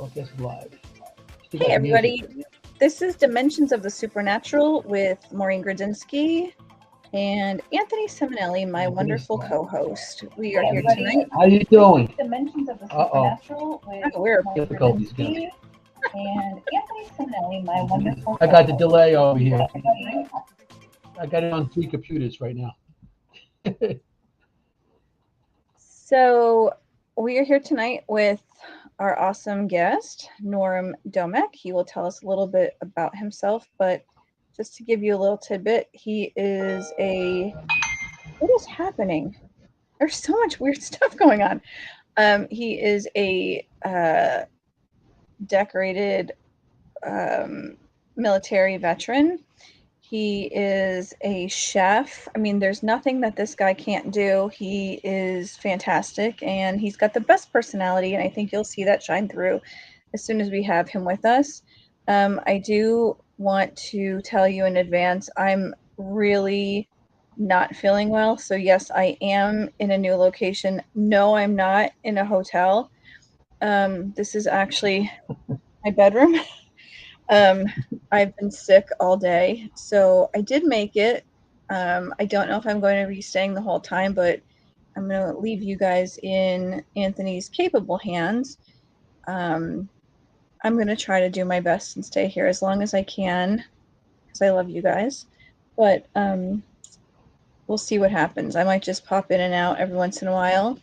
Broadcast live. Hey everybody, this is Dimensions of the Supernatural with Maureen Grudzinski and Anthony Simonelli, my wonderful co-host. We are here tonight. How you doing? Dimensions of the Supernatural with we're Maureen difficulties Grudzinski and Anthony Simonelli, my wonderful I got the delay over here. I got it on 3 computers right now. So we are here tonight with our awesome guest, NORM DOMEK. He will tell us a little bit about himself, but just to give you a little tidbit, he is what is happening? There's so much weird stuff going on. He is a decorated military veteran. He is a chef. I mean, there's nothing that this guy can't do. He is fantastic, and he's got the best personality, and I think you'll see that shine through as soon as we have him with us. I do want to tell you in advance, I'm really not feeling well. So yes, I am in a new location. No, I'm not in a hotel. This is actually my bedroom. I've been sick all day, so I did make it. I don't know if I'm going to be staying the whole time, but I'm going to leave you guys in Anthony's capable hands. I'm going to try to do my best and stay here as long as I can, because I love you guys. But we'll see what happens. I might just pop in and out every once in a while,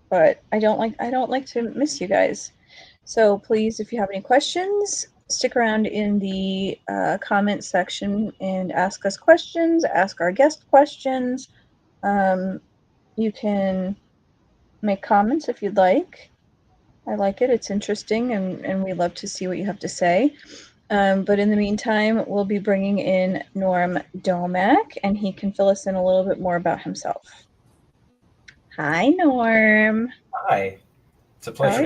but I don't like to miss you guys. So please, if you have any questions, stick around in the comment section and ask us questions, ask our guest questions. You can make comments if you'd like. I like it. It's interesting, and we love to see what you have to say. But in the meantime, we'll be bringing in NORM DOMEK, and he can fill us in a little bit more about himself. Hi, Norm. Hi. It's a pleasure.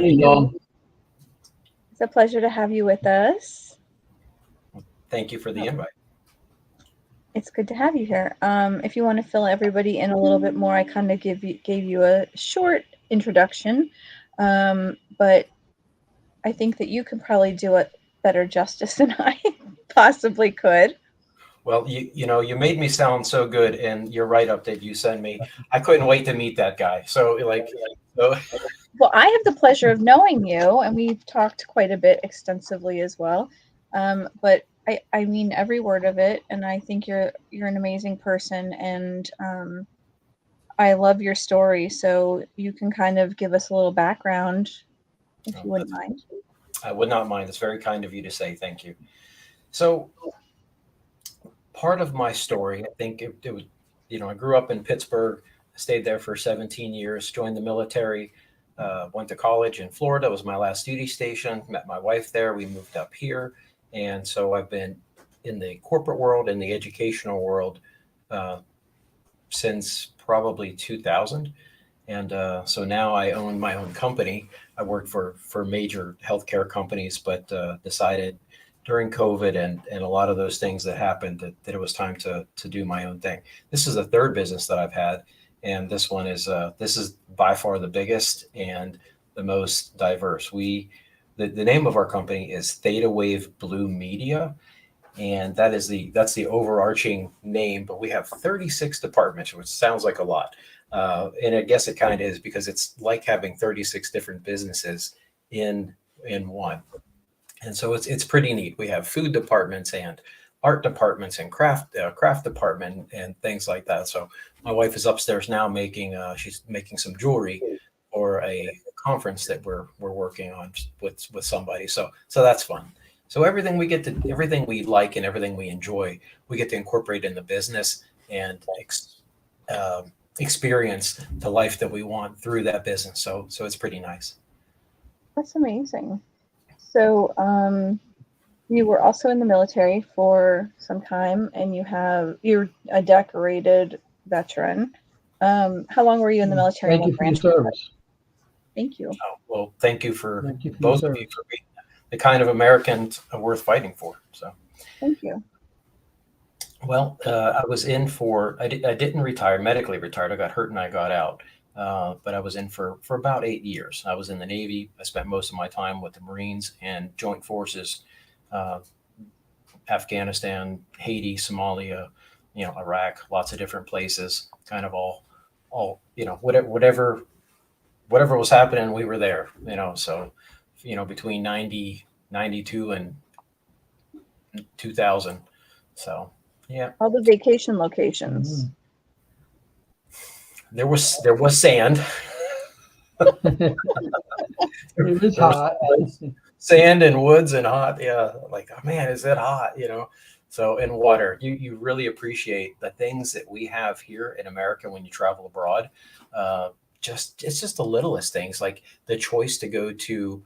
It's a pleasure to have you with us. Thank you for the invite. It's good to have you here. If you want to fill everybody in a little bit more, I kind of gave you a short introduction, but I think that you could probably do it better justice than I possibly could. Well, you made me sound so good in your write-up that you sent me. I couldn't wait to meet that guy. So Well, I have the pleasure of knowing you, and we've talked quite a bit extensively as well. But I mean every word of it, and I think you're an amazing person, and I love your story. So you can kind of give us a little background, if you wouldn't mind. I would not mind. It's very kind of you to say. Thank you. So part of my story, I think it was, I grew up in Pittsburgh, stayed there for 17 years, joined the military, went to college in Florida, was my last duty station, met my wife there. We moved up here. And so I've been in the corporate world, in the educational world, since probably 2000. And so now I own my own company. I worked for major healthcare companies, but decided during COVID and a lot of those things that happened that it was time to do my own thing. This is the third business that I've had. And this one is by far the biggest and the most diverse. The name of our company is Theta Wave Blue Media, and that's the overarching name. But we have 36 departments, which sounds like a lot, and I guess it kind of is because it's like having 36 different businesses in one. And so it's pretty neat. We have food departments and art departments and craft department and things like that. So my wife is upstairs now she's making some jewelry for a conference that we're working on with somebody. So that's fun. So everything we like and everything we enjoy, we get to incorporate in the business and experience the life that we want through that business. So it's pretty nice. That's amazing. So you were also in the military for some time, and you're a decorated veteran. How long were you in the military? Thank you for your service. Thank you. Oh, well, thank you for both of you for being the kind of Americans worth fighting for. So thank you. Well, I was in I didn't retire, medically retired. I got hurt and I got out. but I was in for about 8 years. I was in the Navy. I spent most of my time with the Marines and Joint Forces, uh, Afghanistan, Haiti, Somalia, Iraq, lots of different places, kind of all, whatever was happening, we were there, so, between 92 and 2000. So, yeah, All the vacation locations. there was sand. It is hot. Sand and woods and hot. Yeah. Like, oh man, is it hot? So, in water, you really appreciate the things that we have here in America when you travel abroad. It's just the littlest things, like the choice to go to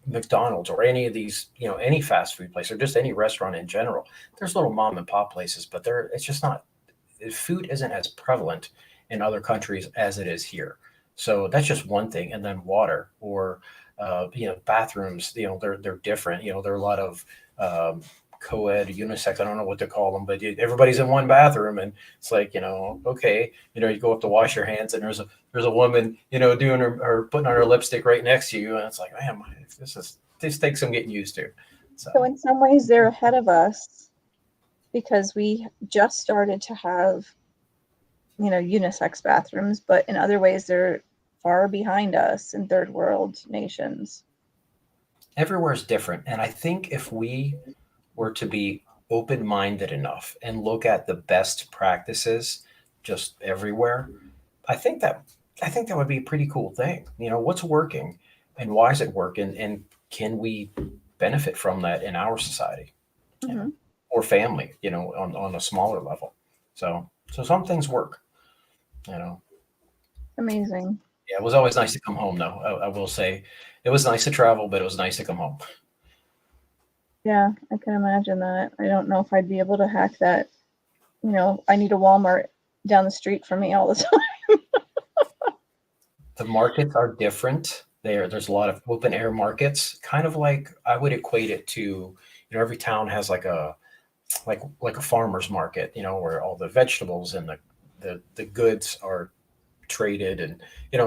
McDonald's or any of these, any fast food place or just any restaurant in general. There's little mom and pop places, but it's just not, food isn't as prevalent in other countries as it is here. So that's just one thing. And then water, or bathrooms, they're different. There are a lot of co-ed, unisex, I don't know what to call them, but everybody's in one bathroom, and it's like, okay, you go up to wash your hands, and there's a woman, doing her putting on her lipstick right next to you, and it's like, man, this takes some getting used to. So in some ways they're ahead of us, because we just started to have, unisex bathrooms, but in other ways they're far behind us in third world nations. Everywhere's different, and I think if we were to be open-minded enough and look at the best practices just everywhere, I think that would be a pretty cool thing. What's working and why is it working, and can we benefit from that in our society, or family, on a smaller level. So some things work, Amazing. Yeah, it was always nice to come home, though. I will say it was nice to travel, but it was nice to come home. Yeah, I can imagine that. I don't know if I'd be able to hack that. I need a Walmart down the street from me all the time. The markets are different. There's a lot of open air markets, kind of like, I would equate it to, every town has like a farmer's market, where all the vegetables and the goods are traded, and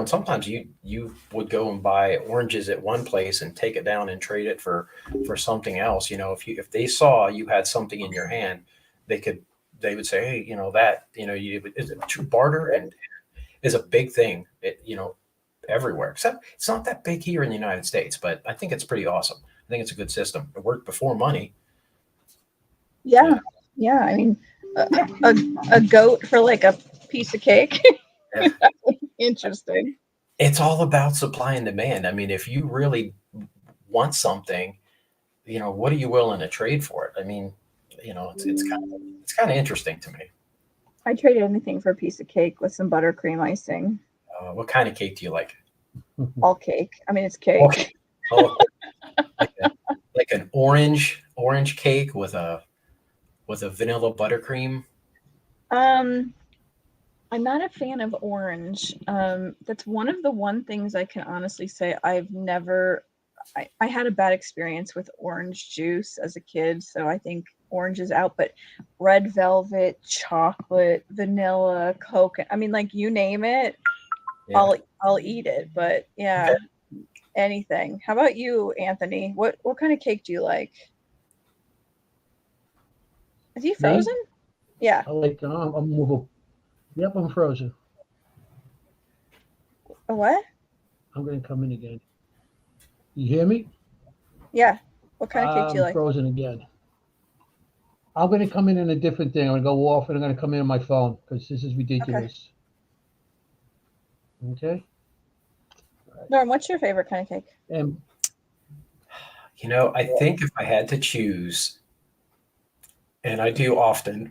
sometimes you would go and buy oranges at one place and take it down and trade it for something else. If they saw you had something in your hand, they would say, hey, barter and is a big thing, everywhere, except it's not that big here in the United States, but I think it's pretty awesome. I think it's a good system. It worked before money. Yeah. I mean, a goat for like a piece of cake. Yeah. Interesting. It's all about supply and demand. I mean, if you really want something, what are you willing to trade for it? I mean, it's kind of interesting to me. I traded anything for a piece of cake with some buttercream icing. What kind of cake do you like? All cake. I mean, it's cake. Okay. Oh, like an orange cake with a vanilla buttercream. I'm not a fan of orange. That's one of the things I can honestly say I've never. I had a bad experience with orange juice as a kid, so I think orange is out. But red velvet, chocolate, vanilla, Coke. I mean, like, you name it, yeah. I'll eat it. But yeah, okay. Anything. How about you, Anthony? What kind of cake do you like? Is he frozen? Me? Yeah. I like. I'm movable. Yep, I'm frozen. A what? I'm going to come in again. You hear me? Yeah. What kind of cake do you like? I'm frozen again. I'm going to come in a different thing. I'm going to go off and I'm going to come in on my phone because this is ridiculous. Okay? Right. Norm, what's your favorite kind of cake? I think if I had to choose, and I do often,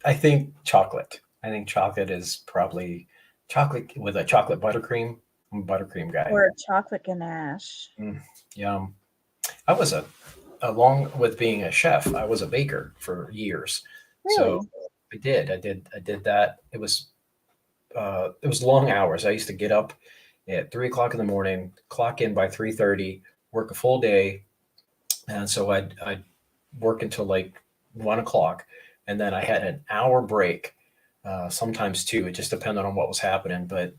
I think chocolate. I think chocolate is probably chocolate with a chocolate buttercream. I'm a buttercream guy. Or a chocolate ganache. Yum. I was along with being a chef, I was a baker for years. Really? So I did that. It was long hours. I used to get up at 3:00 in the morning, clock in by 3:30, work a full day. And so I'd work until like 1:00. And then I had an hour break sometimes two. It just depended on what was happening. But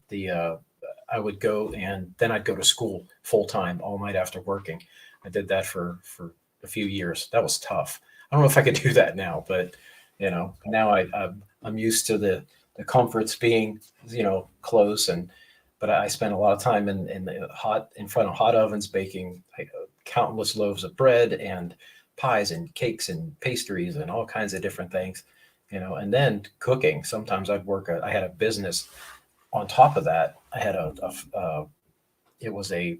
I would go, and then I'd go to school full time all night after working. I did that for a few years. That was tough. I don't know if I could do that now, but now I'm used to the comforts being close, but I spent a lot of time in front of hot ovens baking countless loaves of bread and pies and cakes and pastries and all kinds of different things, and then cooking. Sometimes I had a business on top of that. I had it was a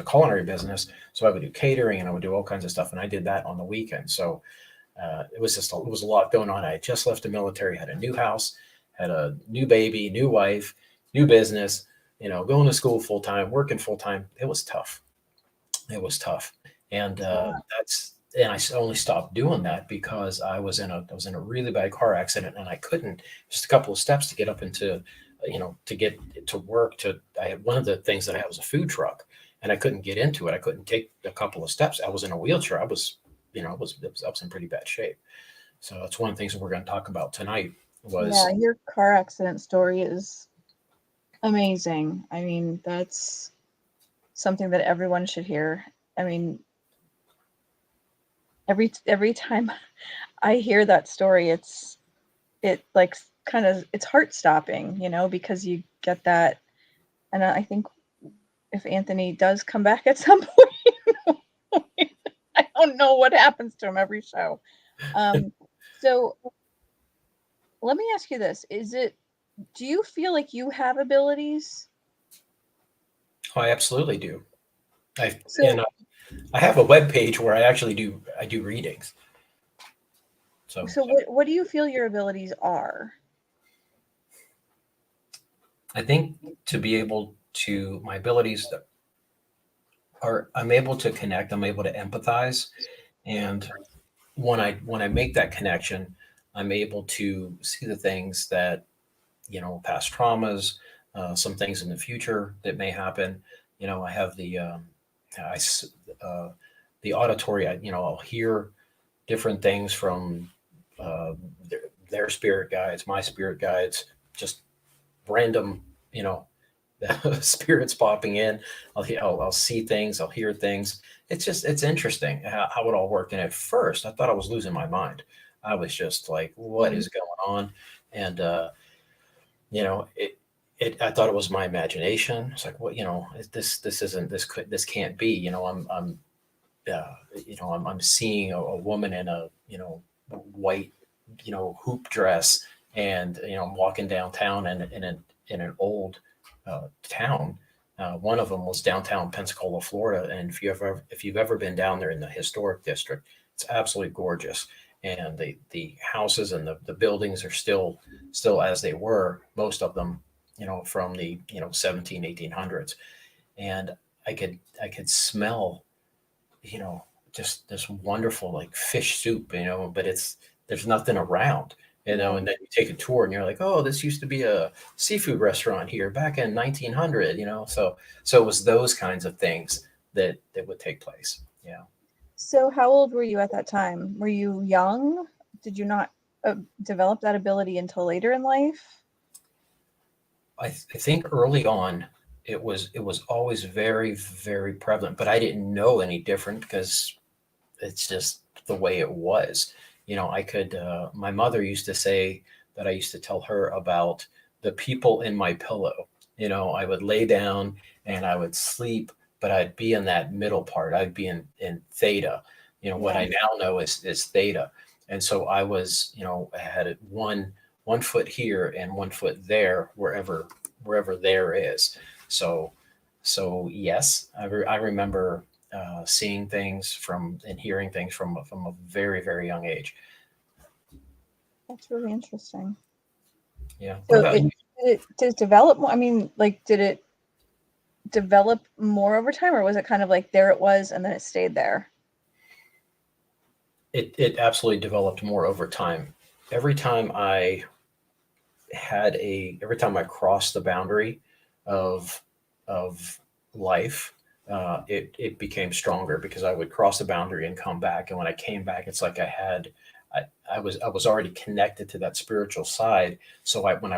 culinary business, so I would do catering and I would do all kinds of stuff, and I did that on the weekend. So it was a lot going on. I had just left the military, had a new house, had a new baby, new wife, new business, going to school full time, working full time. It was tough. It was tough. And and I only stopped doing that because I was in a really bad car accident, and I couldn't, just a couple of steps to get up into, to get to work. I had, one of the things that I had was a food truck, and I couldn't get into it. I couldn't take a couple of steps. I was in a wheelchair. I was in pretty bad shape. So that's one of the things that we're going to talk about tonight. Yeah, your car accident story is amazing. I mean, that's something that everyone should hear. I mean, every time I hear that story, it's heart stopping, because you get that. And I think if Anthony does come back at some point, I don't know what happens to him every show. So let me ask you this. Do you feel like you have abilities? Oh, I absolutely do. I have a web page where I do readings. So what do you feel your abilities are? I think my abilities are, I'm able to connect, I'm able to empathize. And when I make that connection, I'm able to see the things that, past traumas, some things in the future that may happen. I have the auditory. I'll hear different things from their spirit guides, my spirit guides, just random, spirits popping in. I'll see things, I'll hear things. It's interesting how it all worked. And at first, I thought I was losing my mind. I was just like, what is going on? And I thought it was my imagination. It's like, what, this can't be. I'm seeing a woman in a white hoop dress, and I'm walking downtown in an old town. One of them was downtown Pensacola, Florida, and if you've ever been down there in the historic district, it's absolutely gorgeous. And the houses and the buildings are still as they were, most of them, from the 1800s. And I could smell, just this wonderful like fish soup, but there's nothing around, and then you take a tour and you're like, oh, this used to be a seafood restaurant here back in 1900, so it was those kinds of things that would take place. Yeah. So how old were you at that time? Were you young? Did you not develop that ability until later in life? I think early on it was always very, very prevalent, but I didn't know any different because it's just the way it was. My mother used to say that I used to tell her about the people in my pillow. I would lay down and I would sleep, but I'd be in that middle part. I'd be in Theta. What I now know is Theta. And so I was, I had one foot here and 1 foot there, wherever there is. So yes, I remember seeing things and hearing things from a very, very young age. That's really interesting. Yeah. So did it develop more? I mean, did it develop more over time, or was it kind of like there it was and then it stayed there? It absolutely developed more over time. Every time I crossed the boundary of life, it became stronger, because I would cross the boundary and come back. And when I came back, it's like I I was already connected to that spiritual side. So when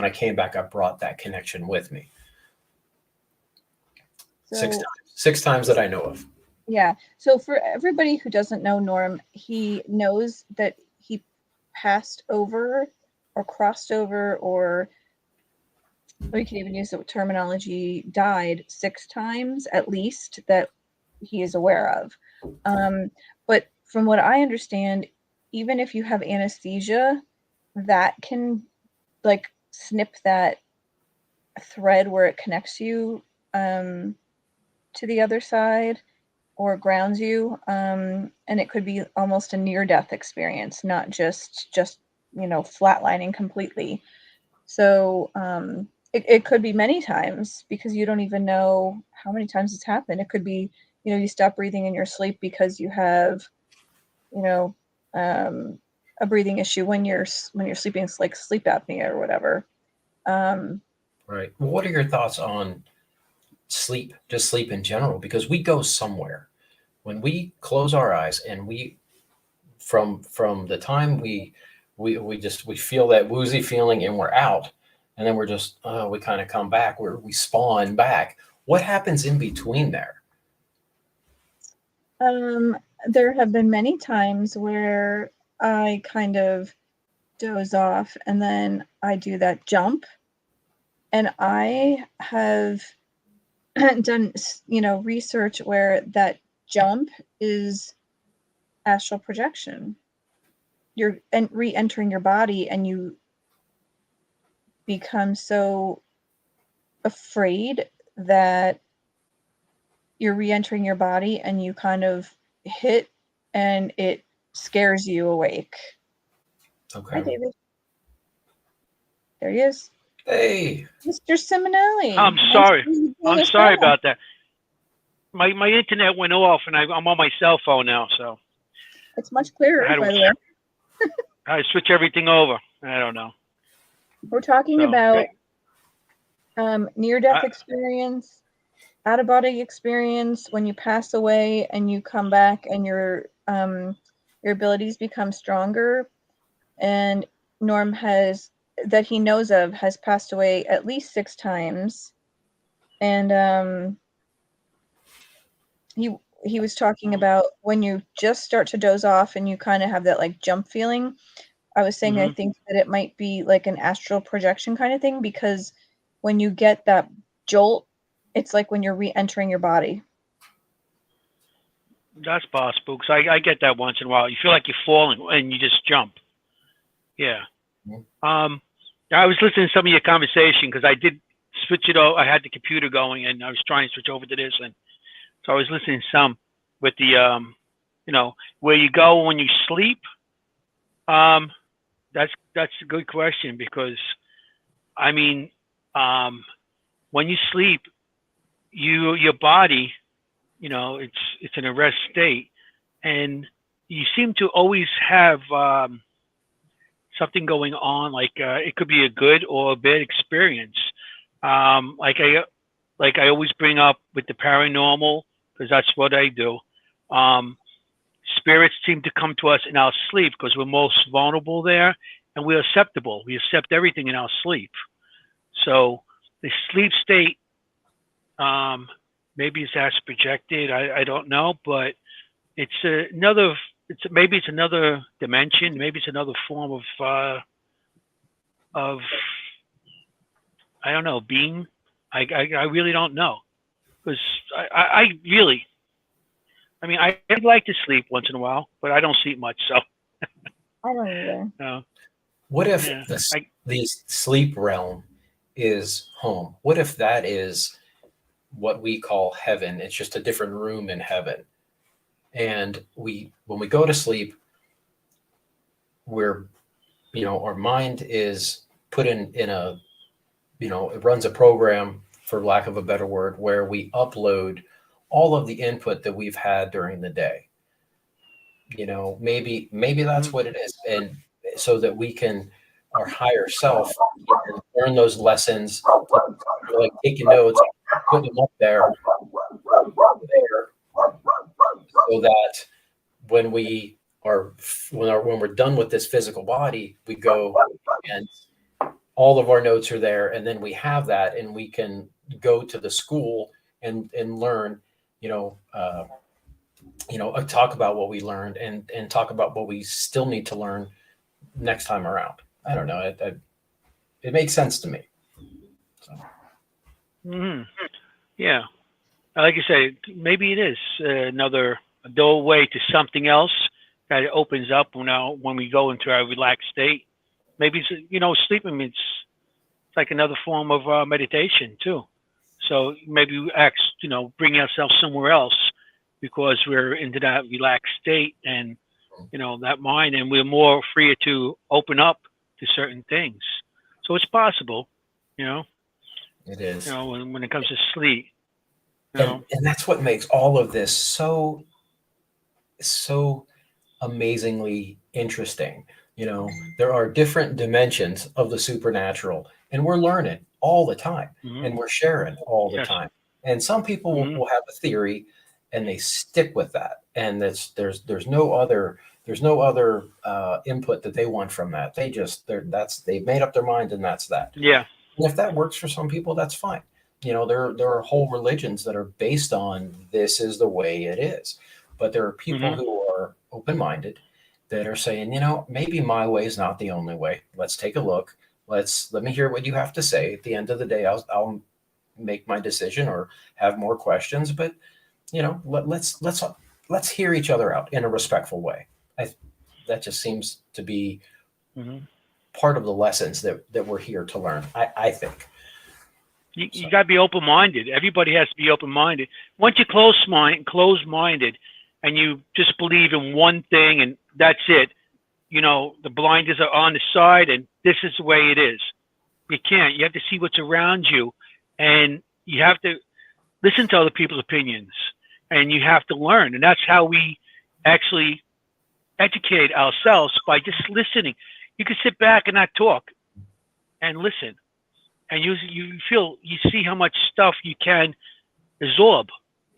I came back, I brought that connection with me. So, six times that I know of. yeah. So for everybody who doesn't know Norm, he knows that he passed over or crossed over, or we can even use the terminology, died 6 times at least, that he is aware of. But from what I understand, even if you have anesthesia, that can like snip that thread where it connects you to the other side or grounds you, and it could be almost a near-death experience, not just flatlining completely. So it could be many times, because you don't even know how many times it's happened. It could be, you stop breathing in your sleep because you have a breathing issue when you're sleeping. It's like sleep apnea or whatever. Right. Well, what are your thoughts on sleep, just sleep in general? Because we go somewhere when we close our eyes, and we from the time we feel that woozy feeling and we're out, and then we're just we kind of come back, we spawn back. What happens in between there? There have been many times where I kind of doze off and then I do that jump, and I have done research where that jump is astral projection. You're re-entering your body, and you become so afraid that you're re-entering your body, and you kind of hit, and it scares you awake. Okay. Hi, David. There he is. Hey, Mr. Simonelli. I'm Nice sorry. to meet you I'm as sorry well. about that. My internet went off, and I'm on my cell phone now, so It's much clearer, I had to- by the way. I switch everything over. I don't know. We're talking So, about okay. near-death experience, out-of-body experience, when you pass away and you come back, and your abilities become stronger. And Norm that he knows of has passed away at least 6 times. And he was talking about when you just start to doze off and you kind of have that like jump feeling. I was saying I think that it might be like an astral projection kind of thing, because when you get that jolt, it's like when you're re-entering your body. That's possible, because I get that once in a while. You feel like you're falling, and you just jump. Yeah. I was listening to some of your conversation, because I did switch it over. I had the computer going, and I was trying to switch over to this, and so I was listening to some with the where you go when you sleep. That's a good question, because I mean, when you sleep, your body, it's in a rest state, and you seem to always have something going on. Like it could be a good or a bad experience. Like I always bring up with the paranormal, because that's what I do. Spirits seem to come to us in our sleep, because we're most vulnerable there, and we're acceptable. We accept everything in our sleep. So the sleep state, maybe it's as projected. I don't know, but it's maybe it's another dimension. Maybe it's another form of I don't know, being. I really don't know, because I like to sleep once in a while, but I don't sleep much, so. I don't either. No. what if the sleep realm is home? What if that is what we call heaven? It's just a different room in heaven. And when we go to sleep, we're, our mind is put in a, it runs a program, for lack of a better word, where we upload all of the input that we've had during the day. Maybe that's what it is. And so that we can, our higher self, can learn those lessons, like taking notes, putting them up there, so that when we when we're done with this physical body, we go and all of our notes are there, and then we have that, and we can go to the school and learn, talk about what we learned and talk about what we still need to learn next time around. I don't know. It makes sense to me. So. Mm-hmm. Yeah. Like I say, maybe it is another doorway to something else that opens up when we go into our relaxed state. Maybe it's, sleeping, it's like another form of meditation too. So maybe we bring ourselves somewhere else because we're into that relaxed state and, that mind, and we're more free to open up to certain things. So it's possible, It is. When it comes to sleep. And that's what makes all of this so amazingly interesting. There are different dimensions of the supernatural, and we're learning all the time, and we're sharing all the time. And some people will have a theory, and they stick with that, and there's no other input that they want from that. They've made up their mind, and that's that. Yeah. And if that works for some people, that's fine. There are whole religions that are based on this is the way it is. But there are people who are open-minded that are saying, maybe my way is not the only way. Let's take a look. Let me hear what you have to say. At the end of the day, I'll make my decision or have more questions. But let's hear each other out in a respectful way. That just seems to be part of the lessons that we're here to learn. I think. You got to be open-minded. Everybody has to be open-minded. Once you're closed-minded, and you just believe in one thing, and that's it. The blinders are on the side, and this is the way it is. You can't. You have to see what's around you, and you have to listen to other people's opinions, and you have to learn. And that's how we actually educate ourselves, by just listening. You can sit back and not talk and listen. And you see how much stuff you can absorb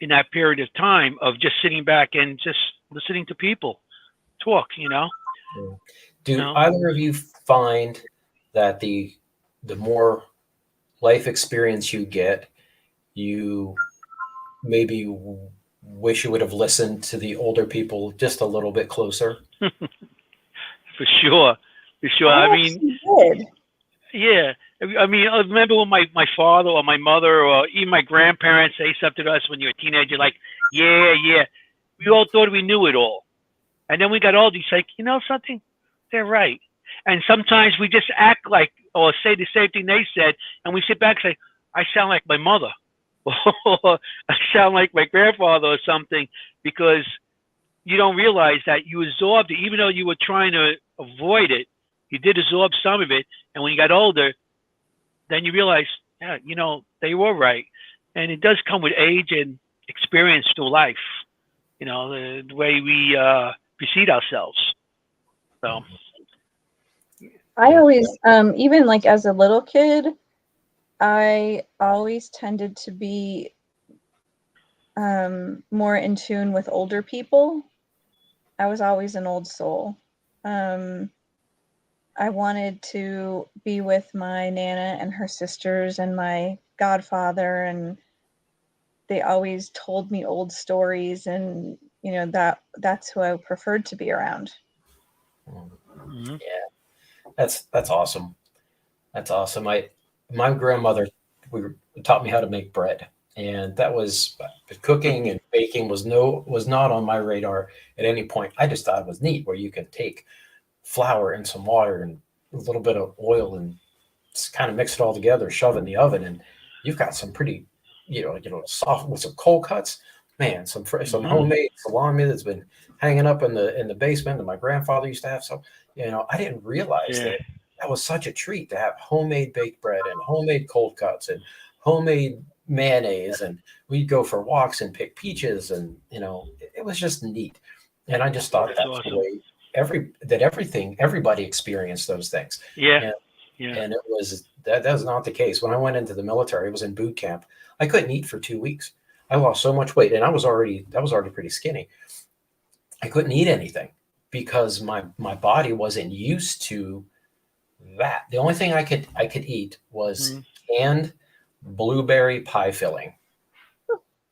in that period of time of just sitting back and just listening to people talk, Do either of you find that the more life experience you get, you maybe wish you would have listened to the older people just a little bit closer? For sure. I mean, did. Yeah. I mean, I remember when my father or my mother or even my grandparents say something to us when you're a teenager, like, yeah. We all thought we knew it all. And then we got older, it's like, something? They're right. And sometimes we just act like, or say the same thing they said, and we sit back and say, I sound like my mother. Or I sound like my grandfather or something, because you don't realize that you absorbed it. Even though you were trying to avoid it, you did absorb some of it. And when you got older, then you realize, yeah, they were right. And it does come with age and experience through life, the way we precede ourselves. So I always, even like as a little kid, I always tended to be more in tune with older people. I was always an old soul. I wanted to be with my Nana and her sisters and my godfather, and they always told me old stories, and that's who I preferred to be around. Yeah, that's awesome. That's awesome. My grandmother taught me how to make bread, and that was cooking and baking was not on my radar at any point. I just thought it was neat where you can take flour and some water and a little bit of oil and just kind of mix it all together, shove it in the oven, and you've got some pretty, soft with some cold cuts. Man, some homemade salami that's been hanging up in the basement that my grandfather used to have. So, I didn't realize that was such a treat to have homemade baked bread and homemade cold cuts and homemade mayonnaise. And we'd go for walks and pick peaches, and it was just neat. And I just thought that's awesome. The way everybody experienced those things. Yeah. And it was that was not the case. When I went into the military, I was in boot camp. I couldn't eat for 2 weeks. I lost so much weight, and I was already pretty skinny. I couldn't eat anything. because my body wasn't used to that. The only thing I could eat was canned blueberry pie filling.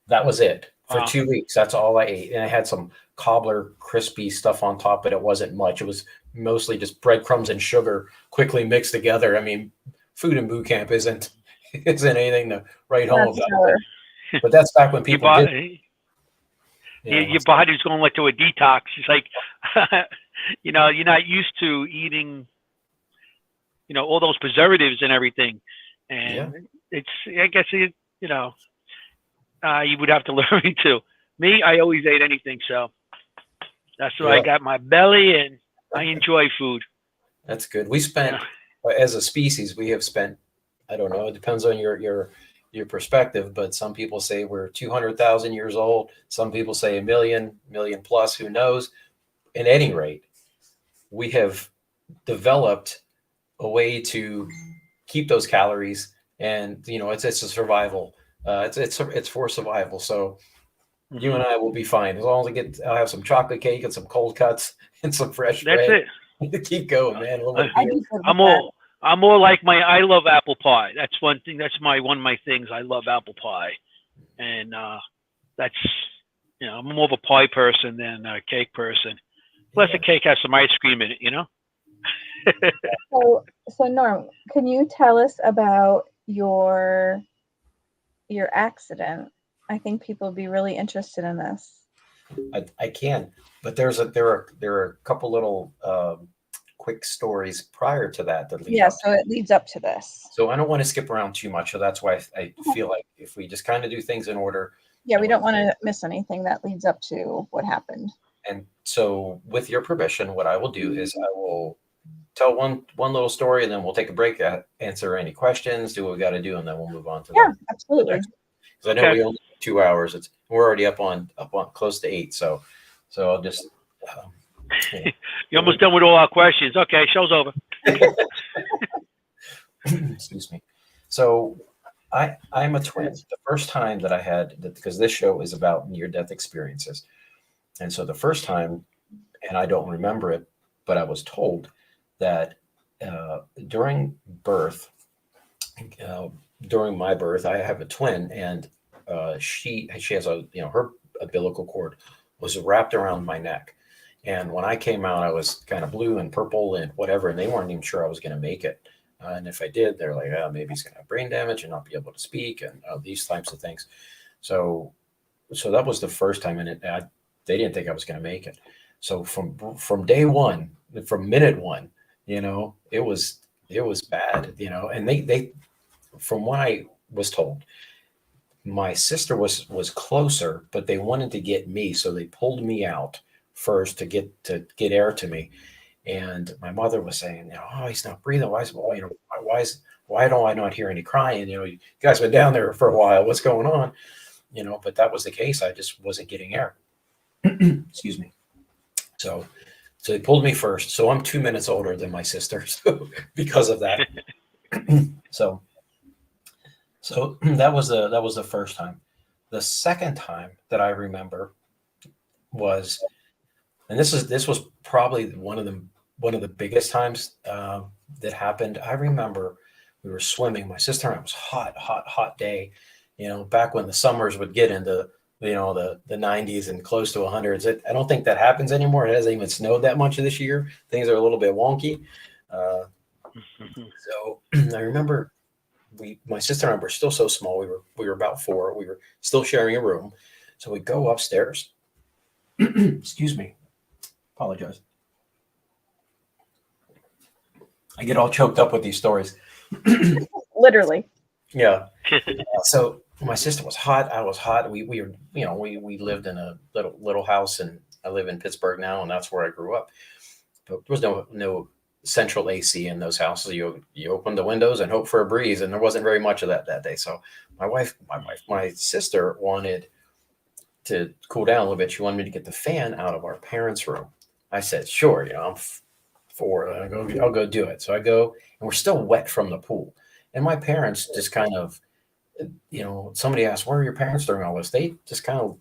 That was it for Wow. 2 weeks. That's all I ate. And I had some cobbler crispy stuff on top, but it wasn't much. It was mostly just breadcrumbs and sugar quickly mixed together. I mean, food in boot camp isn't anything to write home That's about. stellar. But that's back when Your people did. body, You know, your body's going like to a detox. It's like, you know, you're not used to eating, you know, all those preservatives and everything. And it's, I guess, you know, you would have to learn me too. Me, I always ate anything. So that's why I got my belly and I enjoy food. That's good. We spent, as a species, we have spent, I don't know, it depends on your perspective, but some people say we're 200,000 years old. Some people say a million plus, who knows? At any rate, we have developed a way to keep those calories, and you know, it's a survival. It's for survival. So you and I will be fine as long as I'll have some chocolate cake and some cold cuts and some fresh bread. That's it. Keep going, man. I'm more like I love apple pie. That's one thing. That's one of my things. I love apple pie, and that's, you know, I'm more of a pie person than a cake person. Plus, the cake has some ice cream in it, you know. So Norm, can you tell us about your accident? I think people would be really interested in this. I can, but there are a couple little quick stories prior to that lead up. So it leads up to this. So I don't want to skip around too much. So that's why I feel like if we just kind of do things in order. Yeah, we don't want to miss anything that leads up to what happened. And so, with your permission, what I will do is I will tell one little story, and then we'll take a break, answer any questions, do what we got to do, and then we'll move on to absolutely. Because I know we only have 2 hours. We're already up on close to 8. So I'll just. You're almost done with all our questions. Okay, show's over. Excuse me. So I'm a twin. The first time that I had, because this show is about near-death experiences. And so the first time, and I don't remember it, but I was told that during my birth, I have a twin, and she has her umbilical cord was wrapped around my neck. And when I came out, I was kind of blue and purple and whatever, and they weren't even sure I was going to make it. And if I did, they're like, oh, maybe he's going to have brain damage and not be able to speak, and these types of things. So that was the first time, and they didn't think I was going to make it. So from day one, from minute one, you know, it was bad, you know. And they from what I was told, my sister was closer, but they wanted to get me, so they pulled me out first to get air to me. And my mother was saying, oh, he's not breathing. Why don't I not hear any crying? You know, you guys been down there for a while. What's going on? You know, but that was the case. I just wasn't getting air. Excuse me. So they pulled me first. So I'm 2 minutes older than my sister. So because of that. So that was the first time. The second time that I remember was, and this was probably one of the biggest times that happened. I remember we were swimming. My sister and I, it was hot day. You know, back when the summers would get into, you know, the 90s and close to 100s. I don't think that happens anymore. It hasn't even snowed that much this year. Things are a little bit wonky. So I remember my sister and I were still so small. We were about 4. We were still sharing a room. So we go upstairs. Excuse me. Apologize. I get all choked up with these stories. Literally. Yeah. So my sister was hot. I was hot. We were, you know, we lived in a little house, and I live in Pittsburgh now, and that's where I grew up. But there was no central AC in those houses. You open the windows and hope for a breeze, and there wasn't very much of that day. So my sister wanted to cool down a little bit. She wanted me to get the fan out of our parents' room. I said, sure, you know, I'm 4. I'll go do it. So I go, and we're still wet from the pool. And my parents just kind of, you know, somebody asked, where are your parents during all this? They just kind of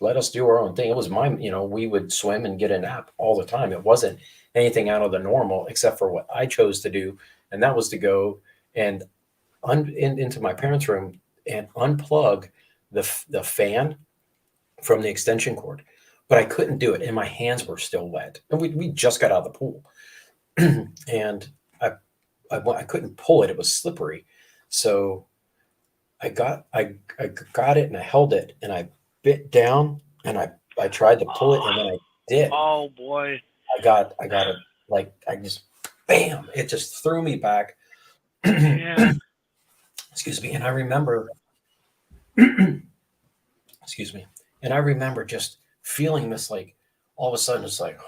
let us do our own thing. It was we would swim and get a nap all the time. It wasn't anything out of the normal except for what I chose to do. And that was to go and into my parents' room and unplug the fan from the extension cord. But I couldn't do it. And my hands were still wet. And we just got out of the pool. And I couldn't pull it. It was slippery. So I got it and I held it and I bit down and I tried to pull it and then I did. Oh boy. I got it. Like I just, bam, it just threw me back. Yeah. Excuse me. And I remember, excuse me. And I remember just feeling this, like all of a sudden it's like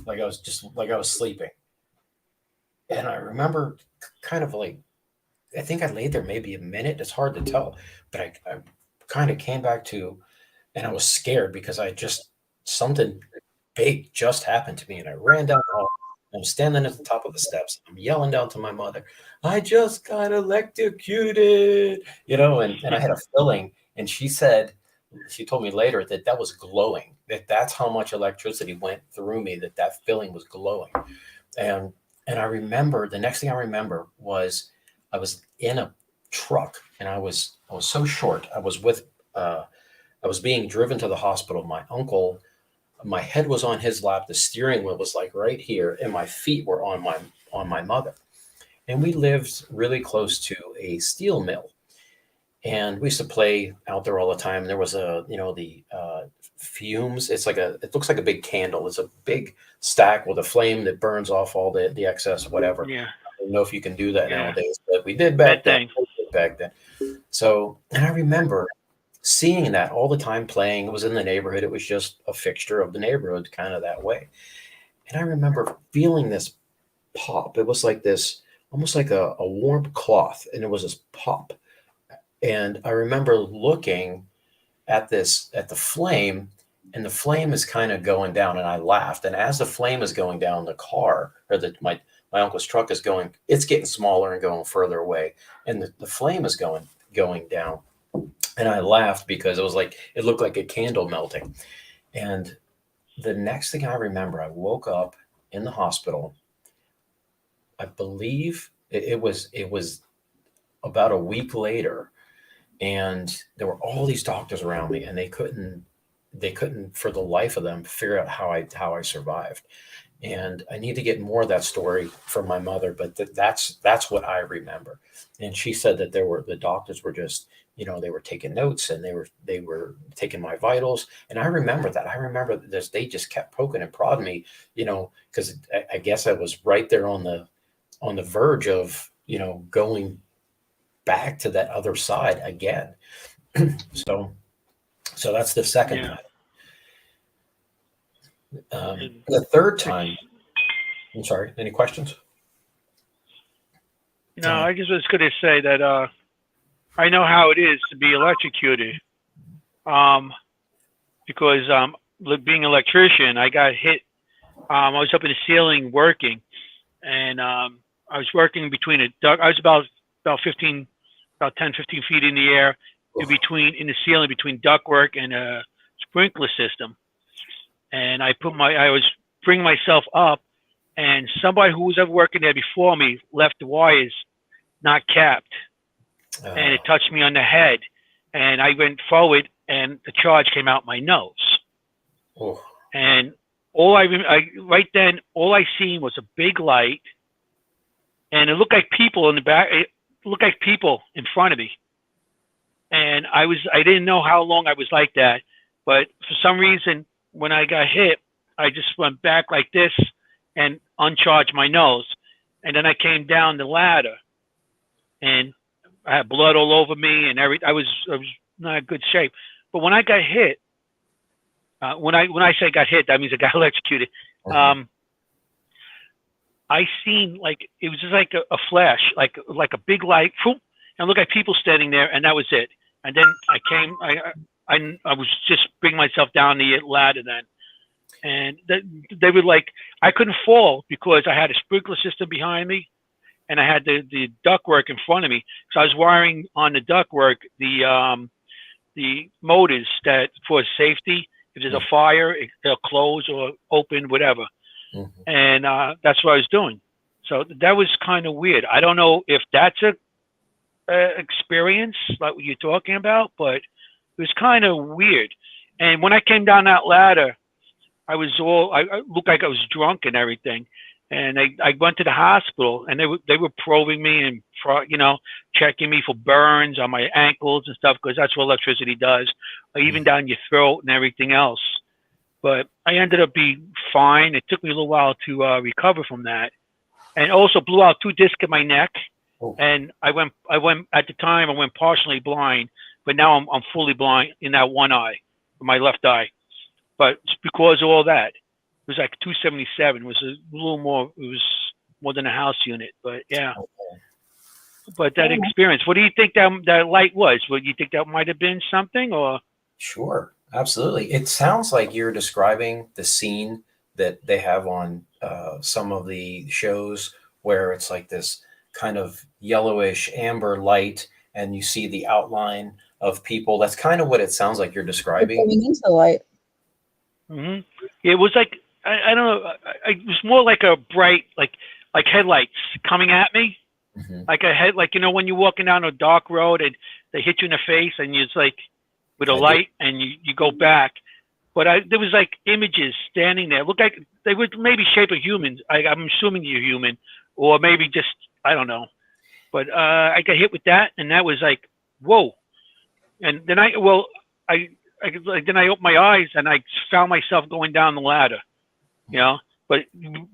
I was sleeping. And I remember kind of like, I think I laid there maybe a minute. It's hard to tell, but I kind of came back to, and I was scared because something big just happened to me. And I ran down the hall. I'm standing at the top of the steps. I'm yelling down to my mother, I just got electrocuted, and I had a feeling. And she told me later that was glowing, that's how much electricity went through me, that feeling was glowing. And I remember, the next thing I remember was I was in a truck and I was so short. I was being driven to the hospital. My uncle, my head was on his lap. The steering wheel was like right here and my feet were on my mother. And we lived really close to a steel mill. And we used to play out there all the time. There was the fumes. It looks like a big candle. It's a big stack with a flame that burns off all the excess, whatever. Yeah. I don't know if you can do that nowadays, but we did back then. So, and I remember seeing that all the time playing. It was in the neighborhood. It was just a fixture of the neighborhood, kind of that way. And I remember feeling this pop. It was like this, almost like a warm cloth. And it was this pop. And I remember looking at the flame, and the flame is kind of going down, and I laughed. And as the flame is going down, the car, or my uncle's truck is going, it's getting smaller and going further away. And the flame is going down. And I laughed because it looked like a candle melting. And the next thing I remember, I woke up in the hospital. I believe it was about a week later. And there were all these doctors around me, and they couldn't for the life of them figure out how I survived. And I need to get more of that story from my mother, but that's what I remember. And she said that the doctors were just, they were taking notes and they were taking my vitals. And I remember that. I remember this. They just kept poking and prodding me, because I guess I was right there on the verge of, going back to that other side again. So that's the second time. The third time, I'm sorry, any questions? No, I just was going to say that I know how it is to be electrocuted, because being an electrician, I got hit. I was up in the ceiling working, and I was working between a duct. I was about 10, 15 feet in the air, in the ceiling between ductwork and a sprinkler system. And I was bringing myself up, and somebody who was ever working there before me left the wires not capped, and it touched me on the head, and I went forward, and the charge came out my nose. Oh. And all right then, all I seen was a big light, and it looked like people in the back. It looked like people in front of me, and I didn't know how long I was like that, but for some reason, when I got hit, I just went back like this and uncharged my nose. And then I came down the ladder, and I had blood all over me and everything. I was not in good shape. But when I got hit, when I say got hit, that means I got electrocuted. I seen, like, it was just like a flash, like a big light, and look at people standing there, and that was it. And then I was just bringing myself down the ladder then. And they were like, I couldn't fall because I had a sprinkler system behind me, and I had the ductwork in front of me. So I was wiring on the ductwork the motors that for safety, If there's a fire, they'll close or open, whatever. Mm-hmm. And that's what I was doing. So that was kind of weird. I don't know if that's a experience like what you're talking about, but it was kind of weird. And when I came down that ladder, I looked like I was drunk and everything. And I went to the hospital, and they were probing me and checking me for burns on my ankles and stuff, because that's what electricity does, even down your throat and everything else. But I ended up being fine. It took me a little while to recover from that, and also blew out 2 discs in my neck. Oh. And I went at the time I went partially blind, but now I'm fully blind in that one eye, my left eye. But it's because of all that. It was like 277. It was a little more. It was more than a house unit. But yeah. Okay. But that experience. What do you think that light was? What do you think that might have been something or? Sure, absolutely. It sounds like you're describing the scene that they have on some of the shows where it's like this kind of yellowish amber light, and you see the outline of people. That's kind of what it sounds like you're describing. Going into the light. Mm-hmm. It was like I don't know. It was more like a bright, like headlights coming at me, like a head, like when you're walking down a dark road and they hit you in the face, and it's like with a light, and you go back. But there was like images standing there. Looked like they were maybe shape of humans. I'm assuming you're human, or maybe just I don't know. But I got hit with that, and that was like whoa. And then then I opened my eyes and I found myself going down the ladder, but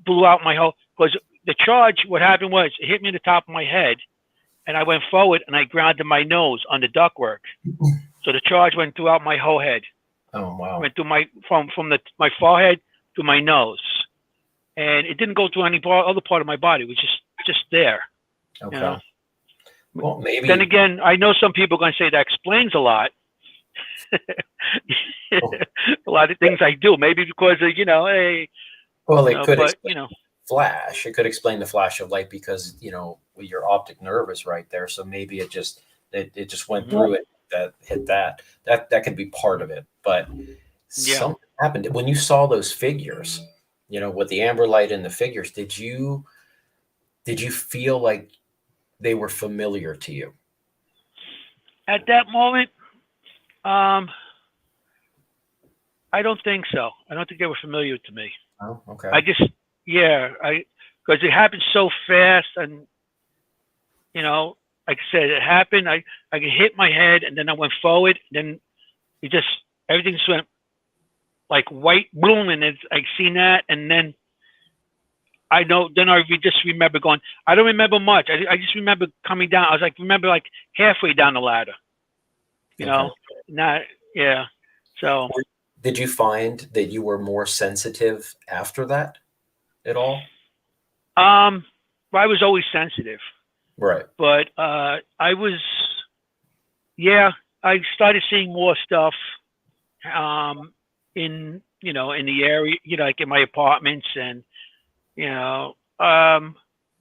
blew out my whole, because the charge, what happened was it hit me in the top of my head, and I went forward and I grounded my nose on the ductwork. So the charge went throughout my whole head. Oh, wow. Went through from my forehead to my nose. And it didn't go through any other part of my body. It was just there. Okay. Well, maybe. Then again, I know some people are going to say that explains a lot. A lot of things I do, maybe because of hey. Well, it could but explain flash. It could explain the flash of light because your optic nerve is right there. So maybe it just went through it, that hit that could be part of it. But something happened when you saw those figures. With the amber light and the figures. Did you feel like they were familiar to you at that moment? I don't think so. I don't think they were familiar to me. Oh, okay. Because it happened so fast, and like I said, it happened. I hit my head, and then I went forward. And then everything just went like white boom, and I seen that, and then I just remember going. I don't remember much. I just remember coming down. I was remember halfway down the ladder. So did you find that you were more sensitive after that at all? I was always sensitive. Right. But I started seeing more stuff in the area, like in my apartments, and it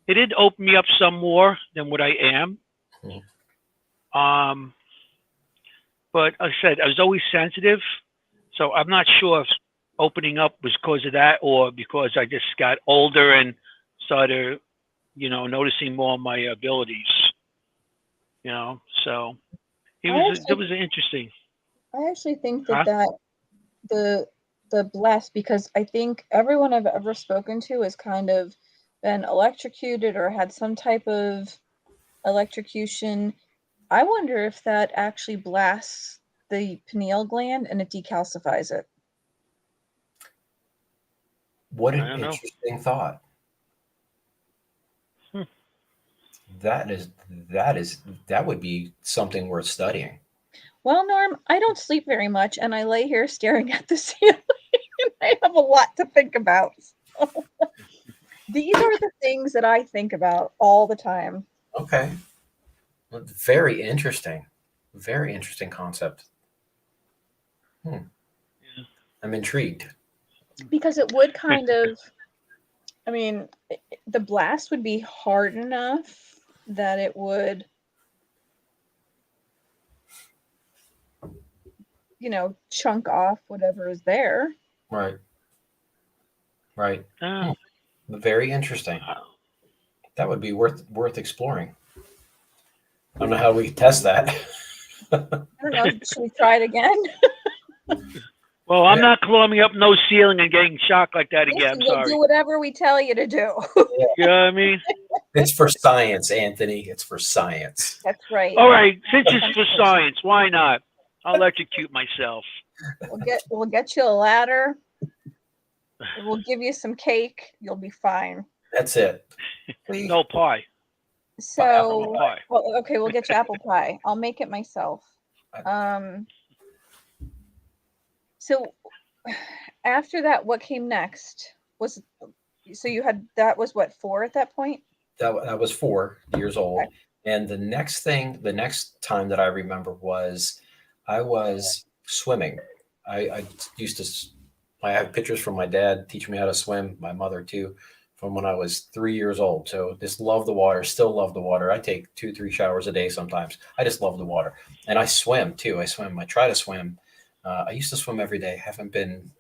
did open me up some more than what I am. Mm-hmm. But like I said, I was always sensitive, so I'm not sure if opening up was because of that or because I just got older and started, noticing more of my abilities. So it was interesting. I actually think that the blast, because I think everyone I've ever spoken to has kind of been electrocuted or had some type of electrocution. I wonder if that actually blasts the pineal gland and it decalcifies it. What an interesting thought. That would be something worth studying. Well, Norm, I don't sleep very much, and I lay here staring at the ceiling, and I have a lot to think about. So, these are the things that I think about all the time. Okay. Well, very interesting. Very interesting concept. I'm intrigued. Because it would kind of, the blast would be hard enough that it would chunk off whatever is there. Right. Right. Oh, Very interesting. wow. That would be worth exploring. I don't know how we test that. I don't know. Should we try it again? Well, I'm Yeah. not climbing up no ceiling and getting shocked like that again. I'm Listen, you'll sorry. do whatever we tell you to do. You know what I mean? It's for science, Anthony. It's for science. That's right. All right, since it's for science, why not? I'll electrocute myself. We'll get you a ladder. We'll give you some cake. You'll be fine. That's it. No pie. So, Pie. well, okay, we'll get you apple pie. I'll make it myself. So after that, what came next? That was what, 4 at that point? That was 4 years old. Okay. And the next time that I remember was I was swimming. I have pictures from my dad teaching me how to swim, my mother too, from when I was 3 years old. So just love the water, still love the water. I take 2-3 showers a day sometimes. I just love the water. And I swim too. I try to swim. I used to swim every day. Haven't been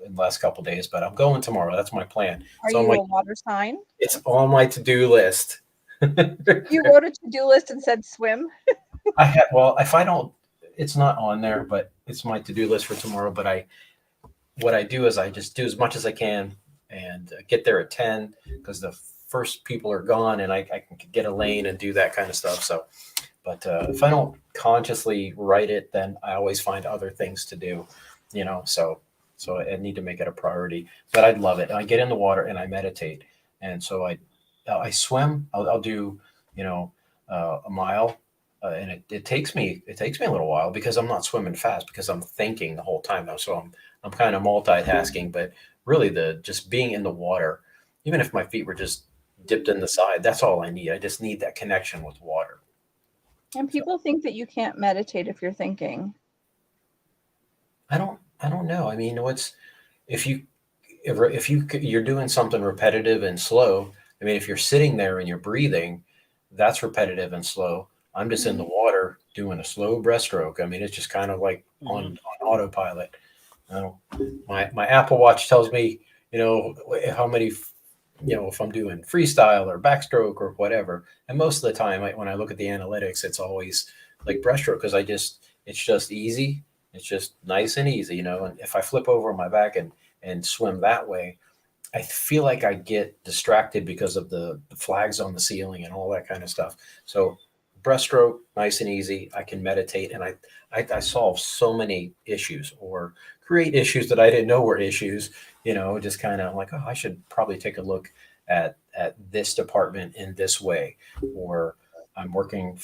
in the last couple of days, but I'm going tomorrow. That's my plan. Are you a water sign? It's on my to-do list. You wrote a to-do list and said swim? If I don't, it's not on there, but it's my to-do list for tomorrow. But what I do is I just do as much as I can and get there at 10 because the first people are gone and I can get a lane and do that kind of stuff. So, but if I don't consciously write it, then I always find other things to do, so I need to make it a priority, but I'd love it. I get in the water and I meditate. And so I swim, I'll do, a mile. And it takes me a little while because I'm not swimming fast because I'm thinking the whole time though. So I'm kind of multitasking, but really just being in the water, even if my feet were just dipped in the side, that's all I need. I just need that connection with water. And people think that you can't meditate if you're thinking. I don't know. I mean, if you're doing something repetitive and slow, I mean, if you're sitting there and you're breathing, that's repetitive and slow. I'm just in the water doing a slow breaststroke. I mean, it's just kind of like on autopilot. My Apple Watch tells me, how many, if I'm doing freestyle or backstroke or whatever. And most of the time, when I look at the analytics, it's always like breaststroke because it's just easy. It's just nice and easy, and if I flip over on my back and swim that way, I feel like I get distracted because of the flags on the ceiling and all that kind of stuff. So breaststroke, nice and easy. I can meditate and I solve so many issues or create issues that I didn't know were issues, just kind of like, oh, I should probably take a look at this department in this way, or I'm working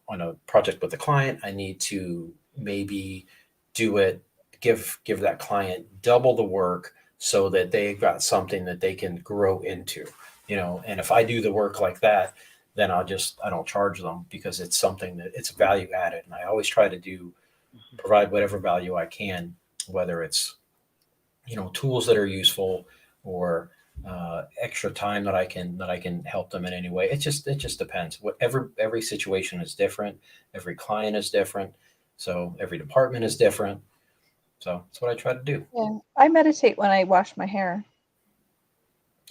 on a project with a client. I need to maybe do it, give that client double the work so that they've got something that they can grow into, and if I do the work like that, then I don't charge them because it's something that it's value added. And I always try to provide whatever value I can, whether it's, tools that are useful or extra time that I can help them in any way. It just depends. Every situation is different. Every client is different. So every department is different. So that's what I try to do. Yeah, I meditate when I wash my hair.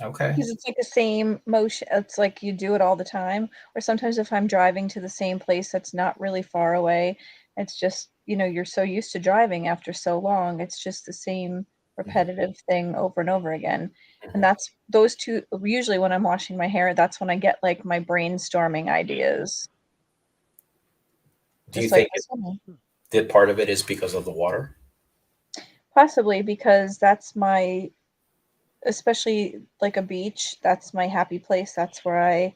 Okay. Because it's like the same motion. It's like you do it all the time. Or sometimes if I'm driving to the same place that's not really far away, it's just, you're so used to driving after so long. It's just the same repetitive thing over and over again. And that's those two. Usually when I'm washing my hair, that's when I get like my brainstorming ideas. Do you Just like think that part of it is because of the water? Possibly, because that's especially like a beach, that's my happy place. That's where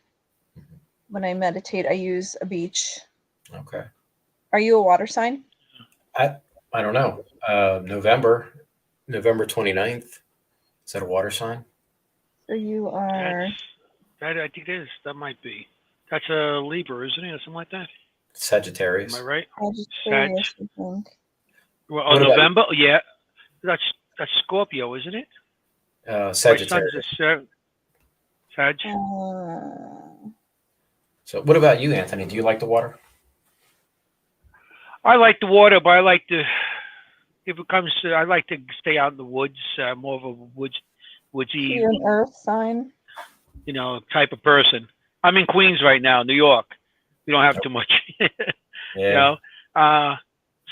when I meditate, I use a beach. Okay. Are you a water sign? I don't know. November 29th. Is that a water sign? So you are. That I think it is. That might be. That's a Libra, isn't it, or something like that? Sagittarius. Am I right? Sagittarius, I think. Well, November. Yeah, that's Scorpio, isn't it? Sagittarius. Sag. So what about you, Anthony? Do you like the water? I like the water, but I like to if it comes to, I like to stay out in the woods. More of a woodsy, You're an earth sign. type of person. I'm in Queens right now, New York. We don't have too much, Yeah.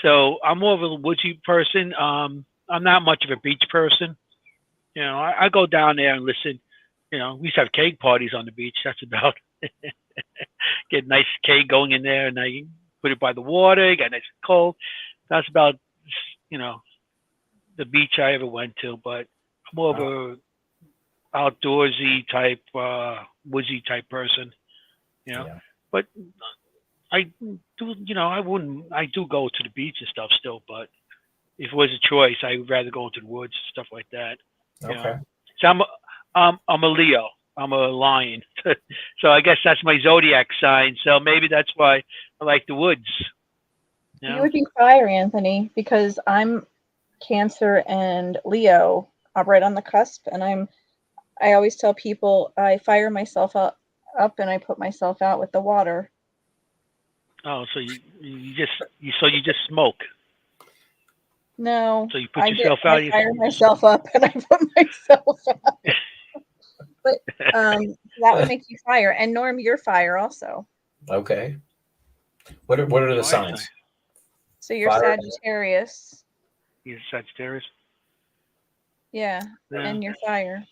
So I'm more of a woodsy person. I'm not much of a beach person. I go down there and listen. We used to have cake parties on the beach. That's about get a nice cake going in there, and I put it by the water, get nice and cold. That's about the beach I ever went to. But I'm more of a outdoorsy type, woodsy type person. Yeah. But I do, I do go to the beach and stuff still. But if it was a choice, I'd rather go into the woods, stuff like that. Okay. So I'm a Leo. I'm a lion. So I guess that's my zodiac sign. So maybe that's why I like the woods. You would be fire, Anthony, because I'm Cancer and Leo. I'm right on the cusp, and I always tell people I fire myself up and I put myself out with the water. Oh, so you just smoke. No. So you put yourself out. I fire myself up and I put myself out. But that would make you fire. And Norm, you're fire also. Okay. What are the signs? So you're Fire. Sagittarius. You're Sagittarius. Yeah, and you're fire.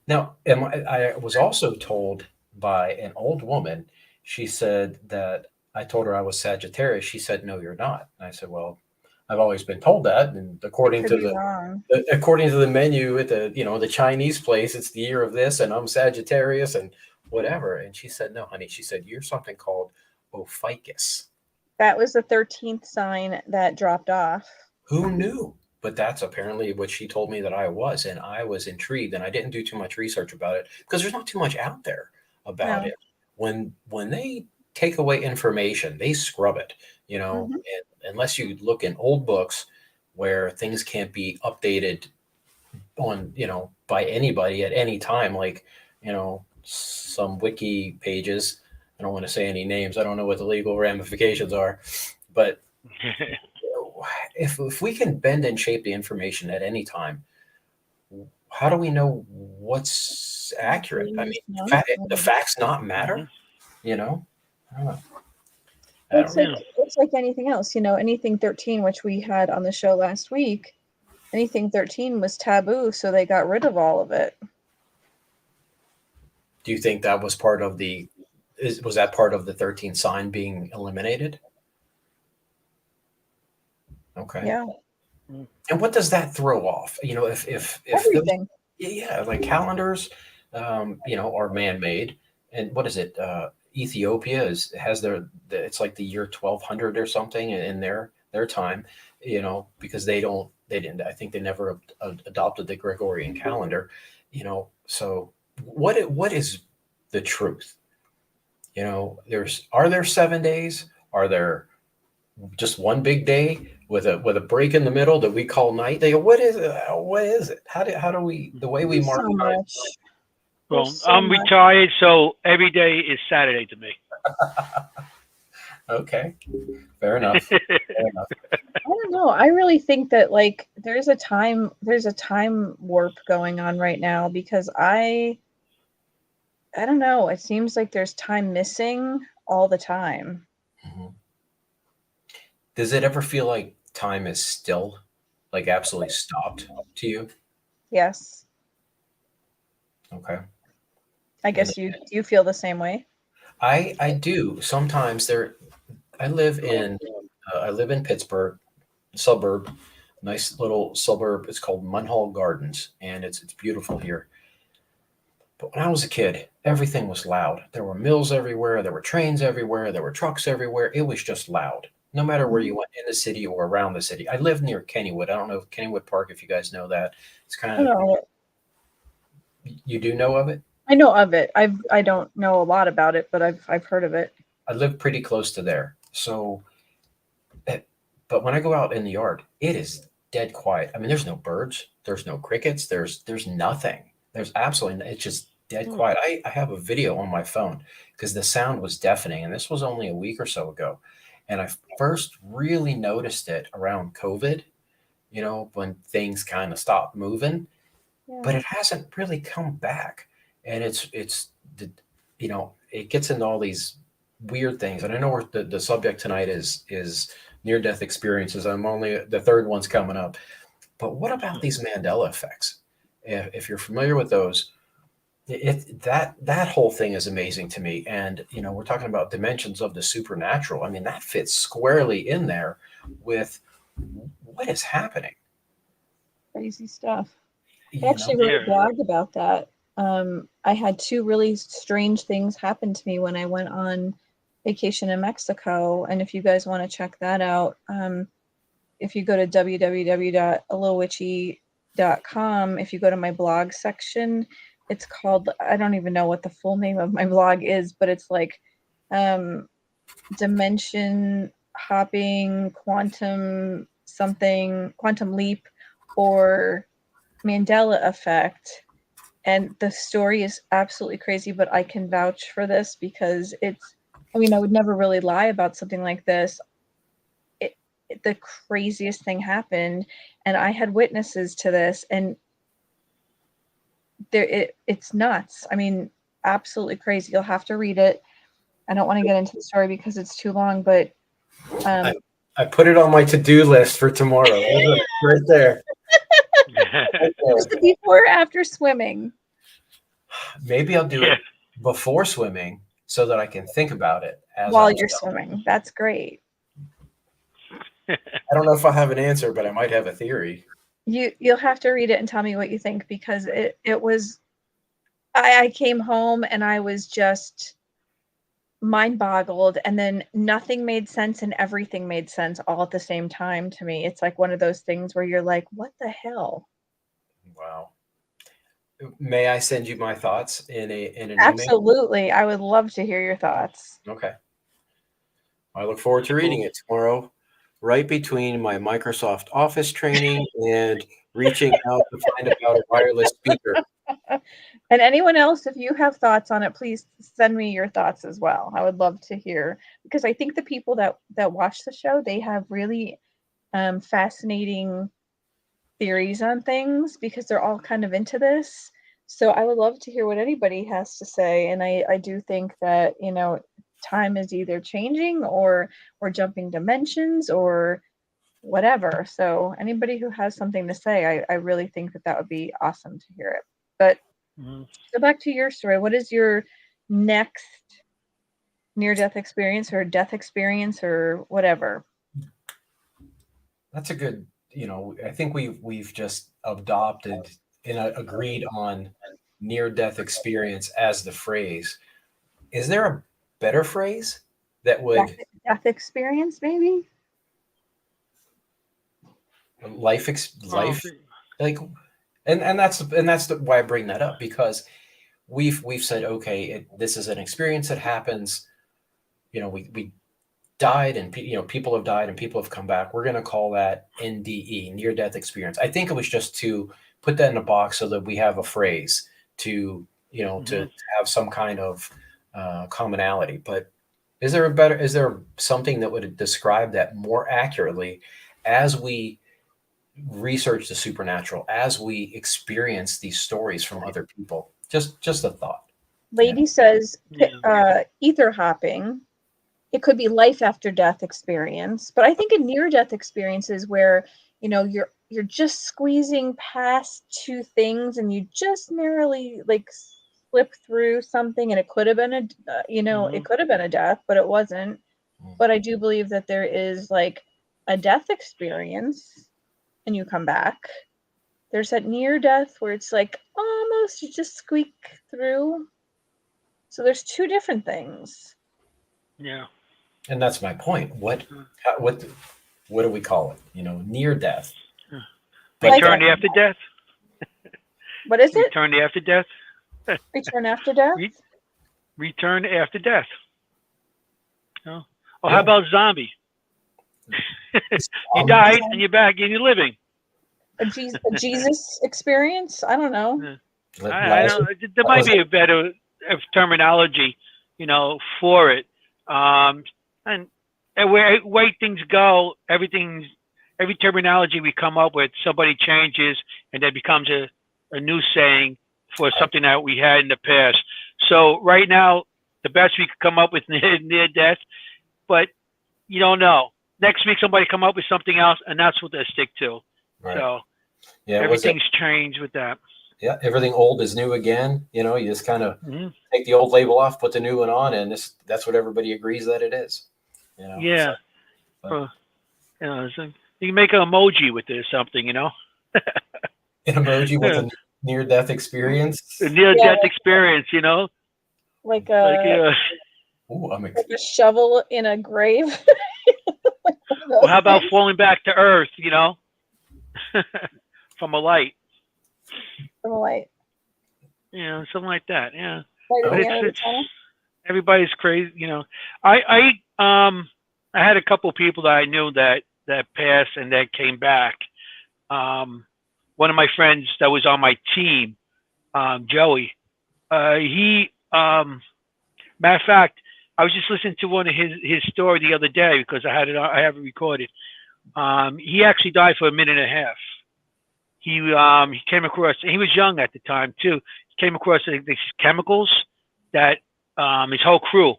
Now, I was also told by an old woman. She said that I told her I was Sagittarius. She said, "No, you're not." And I said, "Well, I've always been told that, and according to the menu at the Chinese place, it's the year of this, and I'm Sagittarius and whatever." And she said, "No, honey." She said, "You're something called Ophiuchus." That was the 13th sign that dropped off. Who knew? But that's apparently what she told me that I was, and I was intrigued, and I didn't do too much research about it because there's not too much out there about it. When they take away information, they scrub it, and unless you look in old books where things can't be updated on, by anybody at any time, like, some wiki pages. I don't want to say any names. I don't know what the legal ramifications are, but if we can bend and shape the information at any time, how do we know what's accurate? I mean, the facts not matter, I don't know. It's like anything else, anything 13, which we had on the show last week, anything 13 was taboo, so they got rid of all of it. Do you think that was part of was that part of the 13th sign being eliminated? Okay. Yeah. And what does that throw off? If everything. Like calendars, are man-made, and what is it? Ethiopia has it's like the year 1200 or something in their time, because they didn't. I think they never adopted the Gregorian calendar, So what is the truth? Are there 7 days? Are there just one big day with a break in the middle that we call night? They go, what is it? How do we, the way we mark time? Well, I'm retired, so every day is Saturday to me. Okay, fair enough. I don't know. I really think that there's a time warp going on right now, because I don't know. It seems like there's time missing all the time. Mm-hmm. Does it ever feel like time is still, like absolutely stopped to you? Yes. Okay. I guess you feel the same way. I do. Sometimes I live in Pittsburgh, suburb, nice little suburb. It's called Munhall Gardens, and it's beautiful here. But when I was a kid, everything was loud. There were mills everywhere. There were trains everywhere. There were trucks everywhere. It was just loud, no matter where you went in the city or around the city. I live near Kennywood. I don't know Kennywood Park, if you guys know that. It's kind of. You do know of it? I know of it. I don't know a lot about it, but I've heard of it. I live pretty close to there. So, but when I go out in the yard, it is dead quiet. I mean, there's no birds. There's no crickets. There's nothing. There's absolutely, it's just dead quiet. I have a video on my phone because the sound was deafening, and this was only a week or so ago. And I first really noticed it around COVID, when things kind of stop moving, Yeah. but it hasn't really come back. And it gets into all these weird things. And I know the subject tonight is near-death experiences. I'm only the third one's coming up. But what about these Mandela effects? If you're familiar with those, that whole thing is amazing to me. And we're talking about dimensions of the supernatural. I mean, that fits squarely in there with what is happening. Crazy stuff. I You actually know? wrote a blog about that. I had two really strange things happen to me when I went on vacation in Mexico. And if you guys want to check that out, if you go to www.lilwitchy.com, if you go to my blog section, it's called, I don't even know what the full name of my blog is, but it's like dimension hopping, quantum something, quantum leap, or Mandela effect. And the story is absolutely crazy, but I can vouch for this because I would never really lie about something like this. The craziest thing happened, and I had witnesses to this, and it's nuts. I mean, absolutely crazy. You'll have to read it. I don't want to get into the story because it's too long, but I put it on my to-do list for tomorrow. Right there. just before or after swimming. Maybe I'll do it before swimming so that I can think about it while you're swimming. That's great. I don't know if I have an answer, but I might have a theory. You'll have to read it and tell me what you think, because it was, I came home and I was just mind boggled, and then nothing made sense and everything made sense all at the same time to me. It's like one of those things where you're like, what the hell? Wow. May I send you my thoughts in an email? Absolutely. I would love to hear your thoughts. Okay. I look forward to reading it tomorrow, right between my Microsoft Office training and reaching out to find out a wireless speaker. And anyone else, if you have thoughts on it, please send me your thoughts as well. I would love to hear, because I think the people that watch the show, they have really fascinating theories on things because they're all kind of into this. So I would love to hear what anybody has to say. And I do think that, time is either changing or we're jumping dimensions or whatever. So anybody who has something to say, I really think that would be awesome to hear it. But go back to your story. What is your next near-death experience or death experience or whatever? That's a good, I think we've just adopted and agreed on near-death experience as the phrase. Is there a better phrase that would death experience, maybe? Life like, and that's why I bring that up, because we've said, okay, this is an experience that happens. We died, and people have died and people have come back. We're going to call that NDE, near death experience. I think it was just to put that in a box so that we have a phrase to to have some kind of commonality. But is there something that would describe that more accurately as we research the supernatural, as we experience these stories from other people? Just a thought. Lady says ether hopping. It could be life after death experience, but I think a near death experience is where you're just squeezing past two things and you just narrowly slip through something, and it could have been it could have been a death, but it wasn't. But I do believe that there is a death experience and you come back. There's that near death where it's almost you just squeak through. So there's two different things. Yeah. And that's my point. What do we call it? Near death. Return after death. What is it? Return after death. Return after death. Return after death. Oh, how about zombie? You died and you're back and you're living. A Jesus experience? I don't know. I don't. There might be a better terminology, for it. And the way things go, everything's every terminology we come up with, somebody changes and that becomes a new saying for something that we had in the past. So right now, the best we could come up with near death, but you don't know. Next week, somebody come up with something else, and that's what they stick to. Right. So Yeah, everything's changed with that. Yeah, everything old is new again. You know, you just kind of Mm-hmm. take the old label off, put the new one on, and that's what everybody agrees that it is. You know? Yeah. So, You know, so you can make an emoji with it or something, you know? an emoji with a near-death experience. A near-death experience, you know? Like Ooh, like a shovel in a grave. Well, how about falling back to earth, you know? From a light. From a light. You know, something like that, yeah. Light But at the end of the tunnel. everybody's crazy, you know. I had a couple people that I knew that passed and that came back. One of my friends that was on my team, Joey, he matter of fact, I was just listening to one of his story the other day because I have it recorded. He actually died for a minute and a half. He came across, he was young at the time too. He came across these chemicals that his whole crew,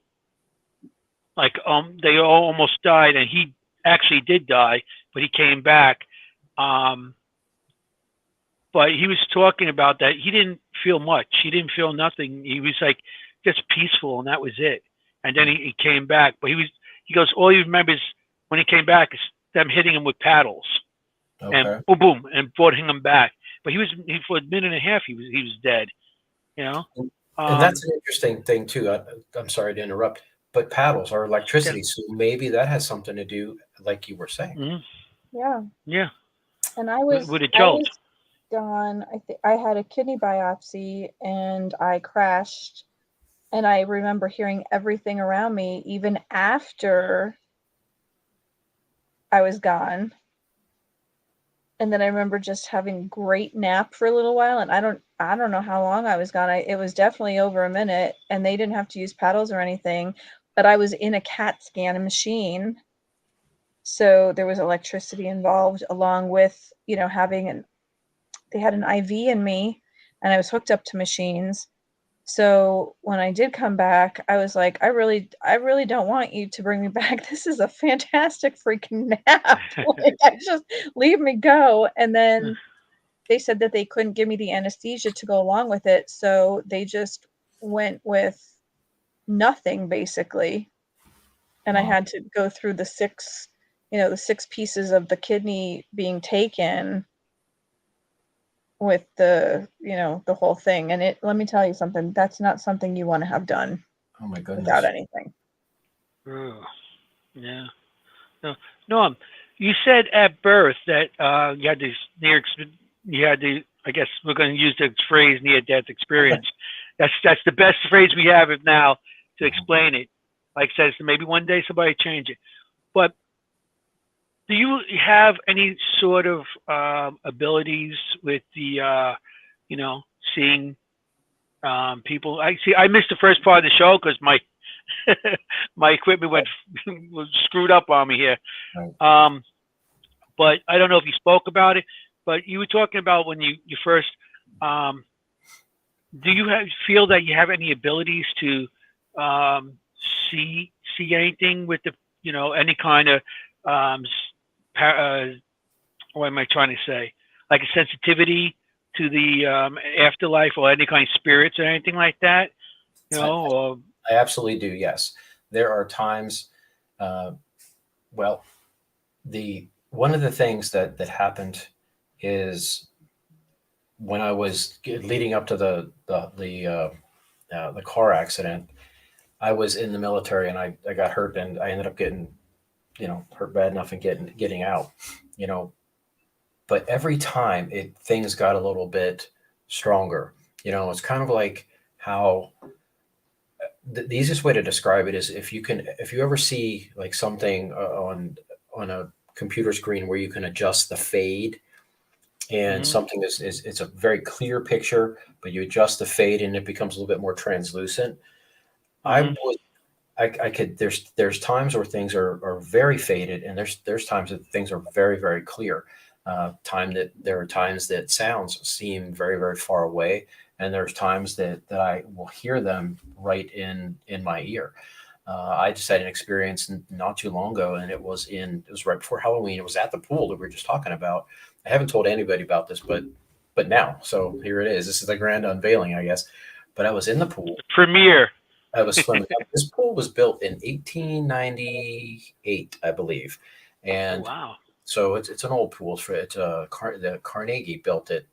like they all almost died, and he actually did die, but he came back. But he was talking about that he didn't feel much. He didn't feel nothing. He was like just peaceful, and that was it. And then he came back, but he goes, all he remembers when he came back is them hitting him with paddles. Okay. And boom, boom, and brought him back. But for a minute and a half, he was dead. You know, and that's an interesting thing too. I'm sorry to interrupt, but paddles are electricity, so maybe that has something to do, like you were saying. Mm-hmm. Yeah. Yeah. And I was with a jolt. gone. I had a kidney biopsy, and I crashed. And I remember hearing everything around me, even after I was gone. And then I remember just having a great nap for a little while, and I don't know how long I was gone. It was definitely over a minute, and they didn't have to use paddles or anything, but I was in a CAT scan machine. So there was electricity involved, along with, you know, they had an IV in me, and I was hooked up to machines. So when I did come back, I was like, I really don't want you to bring me back. This is a fantastic freaking nap. Like, just leave me go. And then they said that they couldn't give me the anesthesia to go along with it. So they just went with nothing, basically. And I had to go through the 6 pieces of the kidney being taken with the whole thing. And let me tell you something, that's not something you want to have done. Oh my goodness. Without anything. Oh, yeah. No, Norm, you said at birth that you had I guess we're going to use the phrase near-death experience. That's the best phrase we have now to explain it. Like I said, so maybe one day somebody change it. But do you have any sort of abilities with the, seeing people? I missed the first part of the show because my my equipment was screwed up on me here. Right. But I don't know if you spoke about it. But you were talking about when you first. Do you feel that you have any abilities to see anything with any kind of what am I trying to say? Like a sensitivity to the afterlife or any kind of spirits or anything like that? I absolutely do. Yes, there are times. One of the things that happened is when I was leading up to the car accident. I was in the military and I got hurt and I ended up getting, hurt bad enough and getting out, but every time things got a little bit stronger. It's kind of like how the easiest way to describe it is if you ever see like something on a computer screen where you can adjust the fade and something it's a very clear picture, but you adjust the fade and it becomes a little bit more translucent. I could, there's times where things are very faded, and there's times that things are very, very clear. There are times that sounds seem very, very far away, and there's times that I will hear them right in my ear. I just had an experience not too long ago, and it was right before Halloween. It was at the pool that we were just talking about. I haven't told anybody about this, but now, so here it is. This is the grand unveiling, I guess. But I was in the pool. Premiere. I was swimming. This pool was built in 1898, I believe, and Wow. so it's an old pool. The Carnegie built it,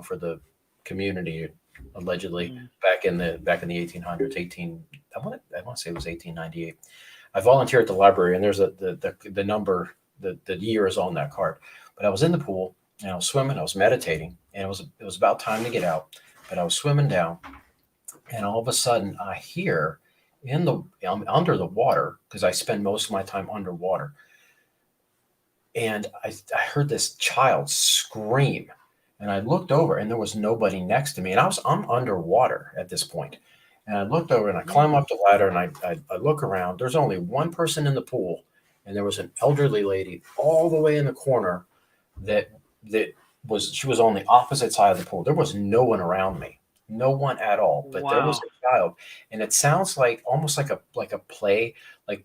for the community, allegedly back in the 1800s. I want to say it was 1898. I volunteered at the library, and there's the number, the year is on that card. But I was in the pool and I was swimming. I was meditating, and it was about time to get out. But I was swimming down, and all of a sudden I hear under the water, because I spend most of my time underwater, and I heard this child scream, and I looked over, and there was nobody next to me, and I'm underwater at this point. And I looked over, and I climb up the ladder, and I look around. There's only one person in the pool, and there was an elderly lady all the way in the corner she was on the opposite side of the pool. There was no one around me, no one at all, but there was a child. And it sounds like almost like a play, like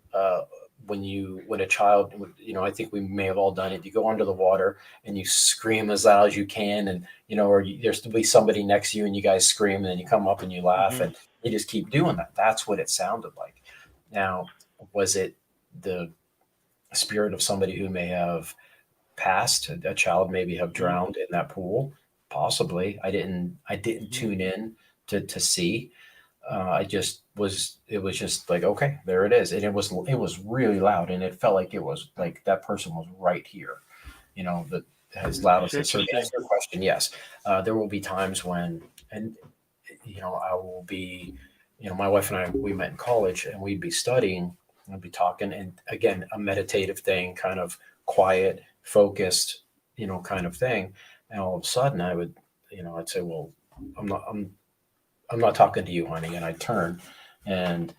when a child, I think we may have all done it. You go under the water and you scream as loud as you can, and there's to be somebody next to you, and you guys scream, and then you come up and you laugh, and you just keep doing that. That's what it sounded like. Now, was it the spirit of somebody who may have passed? A child maybe have drowned in that pool? Possibly. I didn't tune in to see. It was just like, okay, there it is. And it was really loud, and it felt like it was like that person was right here, that as loud as it. So to answer your question, yes, there will be times when, and I will be, my wife and I, we met in college, and we'd be studying, and be talking, and again, a meditative thing, kind of quiet, focused, kind of thing. And all of a sudden I would, I'd say, well, I'm not talking to you, honey. And I'd turn, and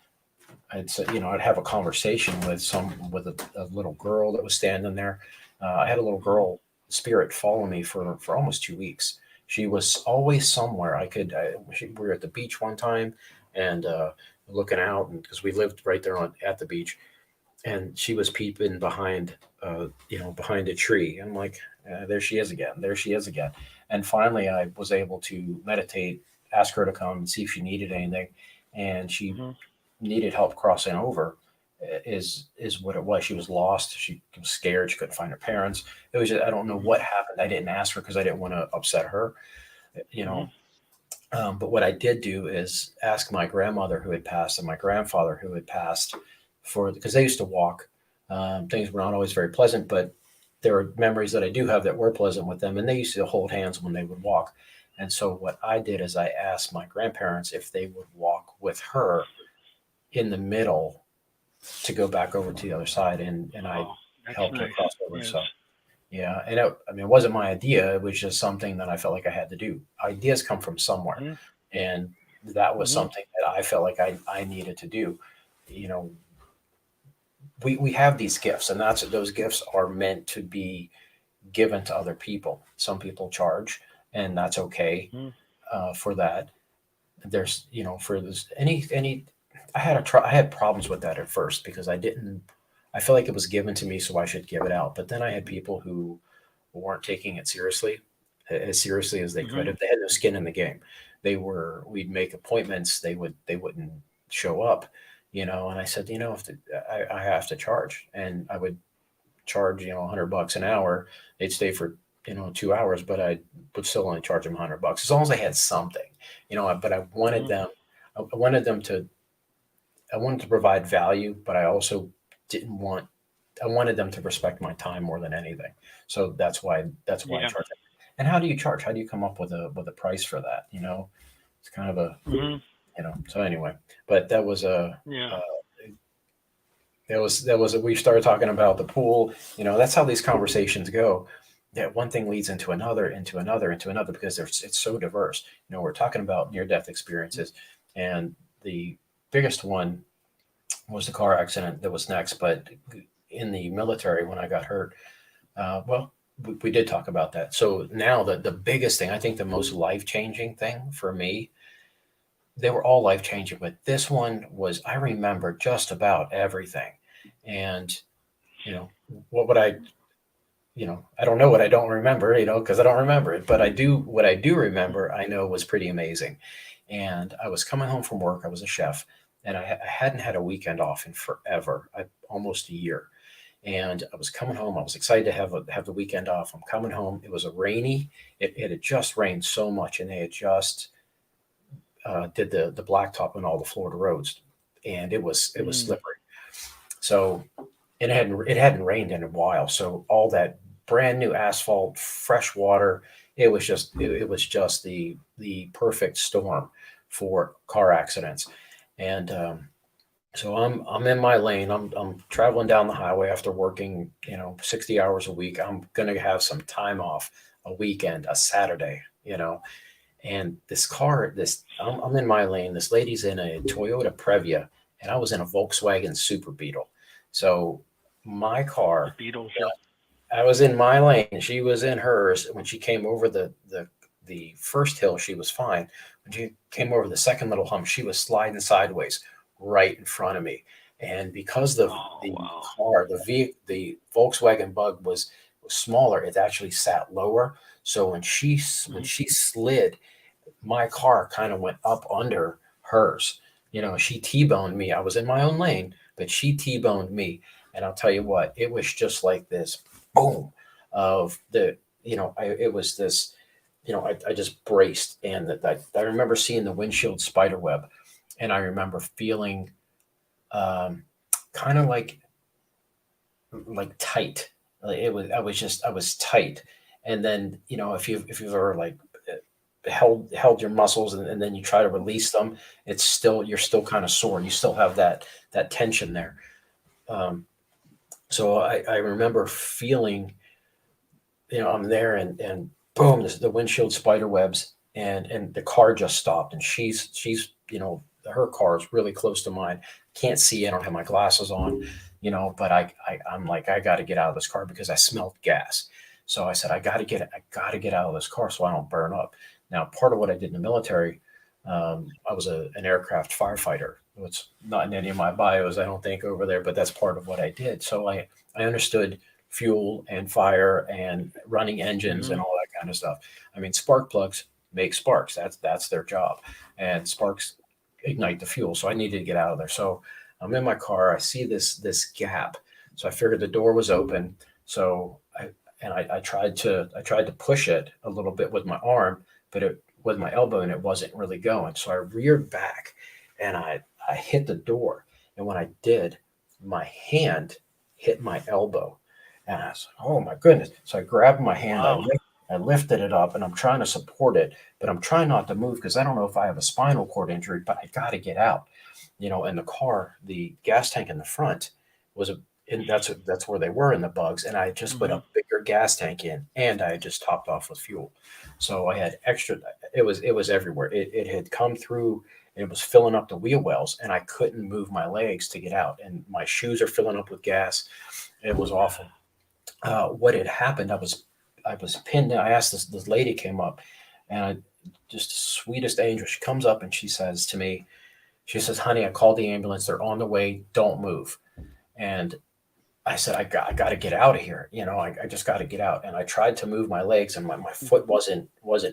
I'd say, I'd have a conversation with a little girl that was standing there. I had a little girl spirit follow me for almost 2 weeks. She was always somewhere. We were at the beach one time, and looking out, and because we lived right there at the beach, and she was peeping behind a tree. I'm like, there she is again. There she is again. And finally, I was able to meditate, ask her to come and see if she needed anything, and she needed help crossing over. Is what it was. She was lost. She was scared. She couldn't find her parents. It was I don't know what happened. I didn't ask her because I didn't want to upset her, But what I did do is ask my grandmother who had passed and my grandfather who had passed, because they used to walk. Things were not always very pleasant, but there are memories that I do have that were pleasant with them, and they used to hold hands when they would walk. And so what I did is I asked my grandparents if they would walk with her in the middle to go back over to the other side, and I helped her cross over. Yes. So yeah, and it wasn't my idea. It was just something that I felt like I had to do. Ideas come from somewhere, and that was something that I felt like I needed to do. We have these gifts, and those gifts are meant to be given to other people. Some people charge, and that's okay for that. There's for this any. I had problems with that at first because I feel like it was given to me, so I should give it out. But then I had people who weren't taking it as seriously as they could. If they had no skin in the game, we'd make appointments. They wouldn't show up, and I said, I have to charge, and I would charge, $100 an hour. They'd stay for, 2 hours, but I would still only charge them $100 as long as I had something, but I wanted them, I wanted to provide value, but I also I wanted them to respect my time more than anything. So that's why I charge it. And how do you charge? How do you come up with a price for that? It's kind of a, so anyway, but that was we started talking about the pool, that's how these conversations go. That one thing leads into another, because it's so diverse. We're talking about near-death experiences, and the biggest one was the car accident that was next. But in the military, when I got hurt, well, we did talk about that. So now the biggest thing, I think the most life-changing thing for me, they were all life-changing, but this one was, I remember just about everything. And, what would I, I don't know what I don't remember, because I don't remember it, but what I do remember, I know was pretty amazing. And I was coming home from work. I was a chef, and I hadn't had a weekend off in forever, almost a year. And I was coming home. I was excited to have the weekend off. I'm coming home. It was a rainy. It had just rained so much, and they had just did the blacktop on all the Florida roads, and it was slippery. So it hadn't rained in a while. So all that brand new asphalt, fresh water. It was just the perfect storm for car accidents. And so I'm in my lane. I'm traveling down the highway after working 60 hours a week. I'm gonna have some time off, a weekend, a Saturday, And this car, I'm in my lane. This lady's in a Toyota Previa, and I was in a Volkswagen Super Beetle. So my car, Beatles. I was in my lane. She was in hers. When she came over the first hill, she was fine. When she came over the second little hump, she was sliding sideways right in front of me. And because the car, the Volkswagen Bug was smaller, it actually sat lower. So when she slid, my car kind of went up under hers. She T-boned me. I was in my own lane, but she T-boned me. And I'll tell you what, it was just like this boom of it was this, I just braced, and I remember seeing the windshield spider web, and I remember feeling kind of like tight. I was tight. And then, if you've ever like held your muscles and then you try to release them, you're still kind of sore. You still have that tension there. So I remember feeling, I'm there, and boom, the windshield spider webs, and the car just stopped, and she's her car is really close to mine. Can't see. I don't have my glasses on, but I'm like, I got to get out of this car because I smelled gas. So I said, I got to get out of this car so I don't burn up. Now, part of what I did in the military, I was an aircraft firefighter. It's not in any of my bios, I don't think, over there, but that's part of what I did. So I understood fuel and fire and running engines and all that kind of stuff. I mean, spark plugs make sparks. That's their job. And sparks ignite the fuel. So I needed to get out of there. So I'm in my car. I see this gap. So I figured the door was open. So I tried to push it a little bit with my arm, but with my elbow, and it wasn't really going. So I reared back, and I hit the door. And when I did, my hand hit my elbow. And I was like, oh my goodness. So I grabbed my hand, Wow. I lifted it up, and I'm trying to support it, but I'm trying not to move because I don't know if I have a spinal cord injury, but I got to get out. In the car, the gas tank in the front that's where they were in the bugs. And I just put a bigger gas tank in, and I had just topped off with fuel. So I had extra, it was everywhere. It had come through, and it was filling up the wheel wells, and I couldn't move my legs to get out. And my shoes are filling up with gas. It was awful. What had happened, I was pinned down. I asked this lady came up, and just the sweetest angel. She comes up and she says to me, she says, honey, I called the ambulance. They're on the way. Don't move. And I said, I got to get out of here. I just got to get out. And I tried to move my legs, and my foot wasn't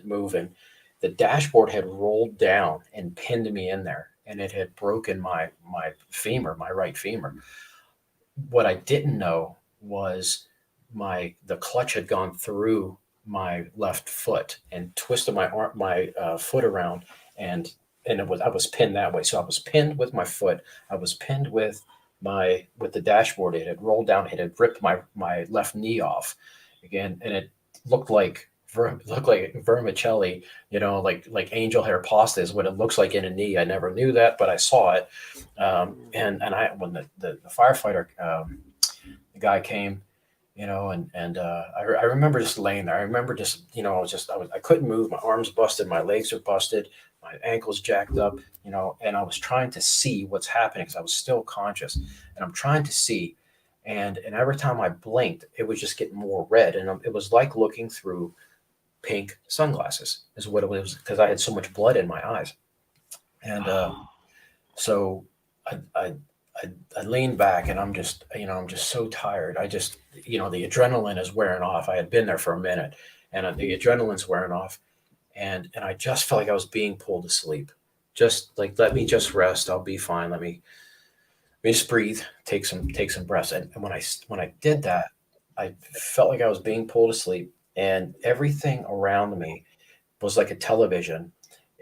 moving. The dashboard had rolled down and pinned me in there, and it had broken my femur, my right femur. What I didn't know was the clutch had gone through my left foot and twisted my foot around, and I was pinned that way. So I was pinned with my foot. I was pinned with the dashboard. It had rolled down. It had ripped my left knee off again, and it looked like vermicelli, like angel hair pasta is what it looks like in a knee. I never knew that, but I saw it. And when the firefighter, the guy came, I remember just laying there. I remember just, I couldn't move. My arms busted, my legs are busted, my ankles jacked up, and I was trying to see what's happening because I was still conscious, and I'm trying to see. And every time I blinked, it was just getting more red. And it was like looking through pink sunglasses is what it was, because I had so much blood in my eyes. And so I, I, I leaned back, and I'm just so tired. The adrenaline is wearing off. I had been there for a minute, and the adrenaline's wearing off. And I just felt like I was being pulled to sleep. Just like, let me just rest. I'll be fine. Let me just breathe, take some breaths. And when I did that, I felt like I was being pulled to sleep, and everything around me was like a television,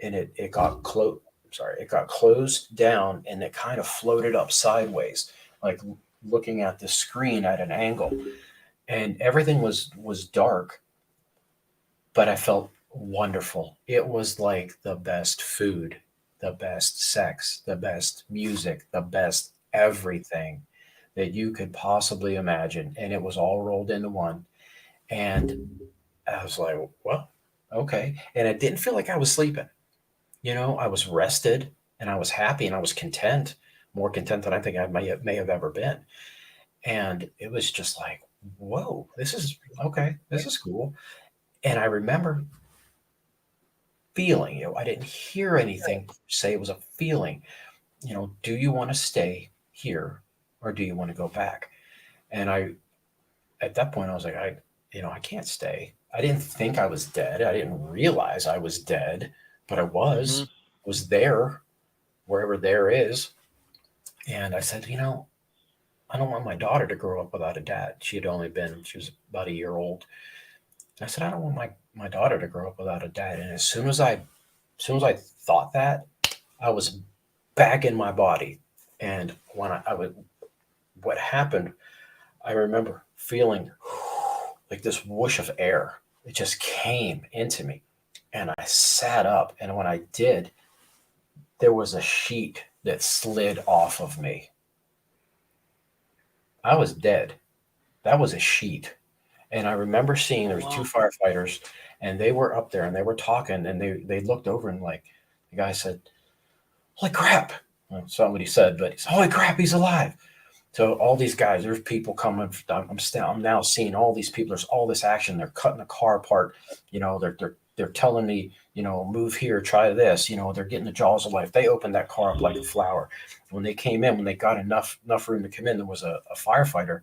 and it got close. Sorry, it got closed down, and it kind of floated up sideways, like looking at the screen at an angle, and everything was dark, but I felt wonderful. It was like the best food, the best sex, the best music, the best everything that you could possibly imagine, and it was all rolled into one. And I was like, well, okay. And it didn't feel like I was sleeping. I was rested, and I was happy, and I was content, more content than I think I may have ever been. And it was just like, whoa, this is okay. This is cool. And I remember feeling, I didn't hear anything say, it was a feeling, do you want to stay here, or do you want to go back? And at that point, I was like, I can't stay. I didn't think I was dead. I didn't realize I was dead, but I Mhm. was there, wherever there is. And I said, I don't want my daughter to grow up without a dad. She was about a year old. And I said, I don't want my daughter to grow up without a dad. And as soon as I thought that, I was back in my body. And when I would, what happened, I remember feeling like this whoosh of air. It just came into me, and I sat up. And when I did, there was a sheet that slid off of me. I was dead. That was a sheet. And I remember seeing there was two Wow. firefighters, and they were up there, and they were talking, and they looked over, and like the guy said, "Holy crap!" Well, somebody said, but he's, "Holy crap, he's alive!" So all these guys, there's people coming. I'm now seeing all these people. There's all this action. They're cutting the car apart. They're telling me, move here, try this. They're getting the jaws of life. They opened that car up like a flower. When they came in, when they got enough room to come in, there was a firefighter,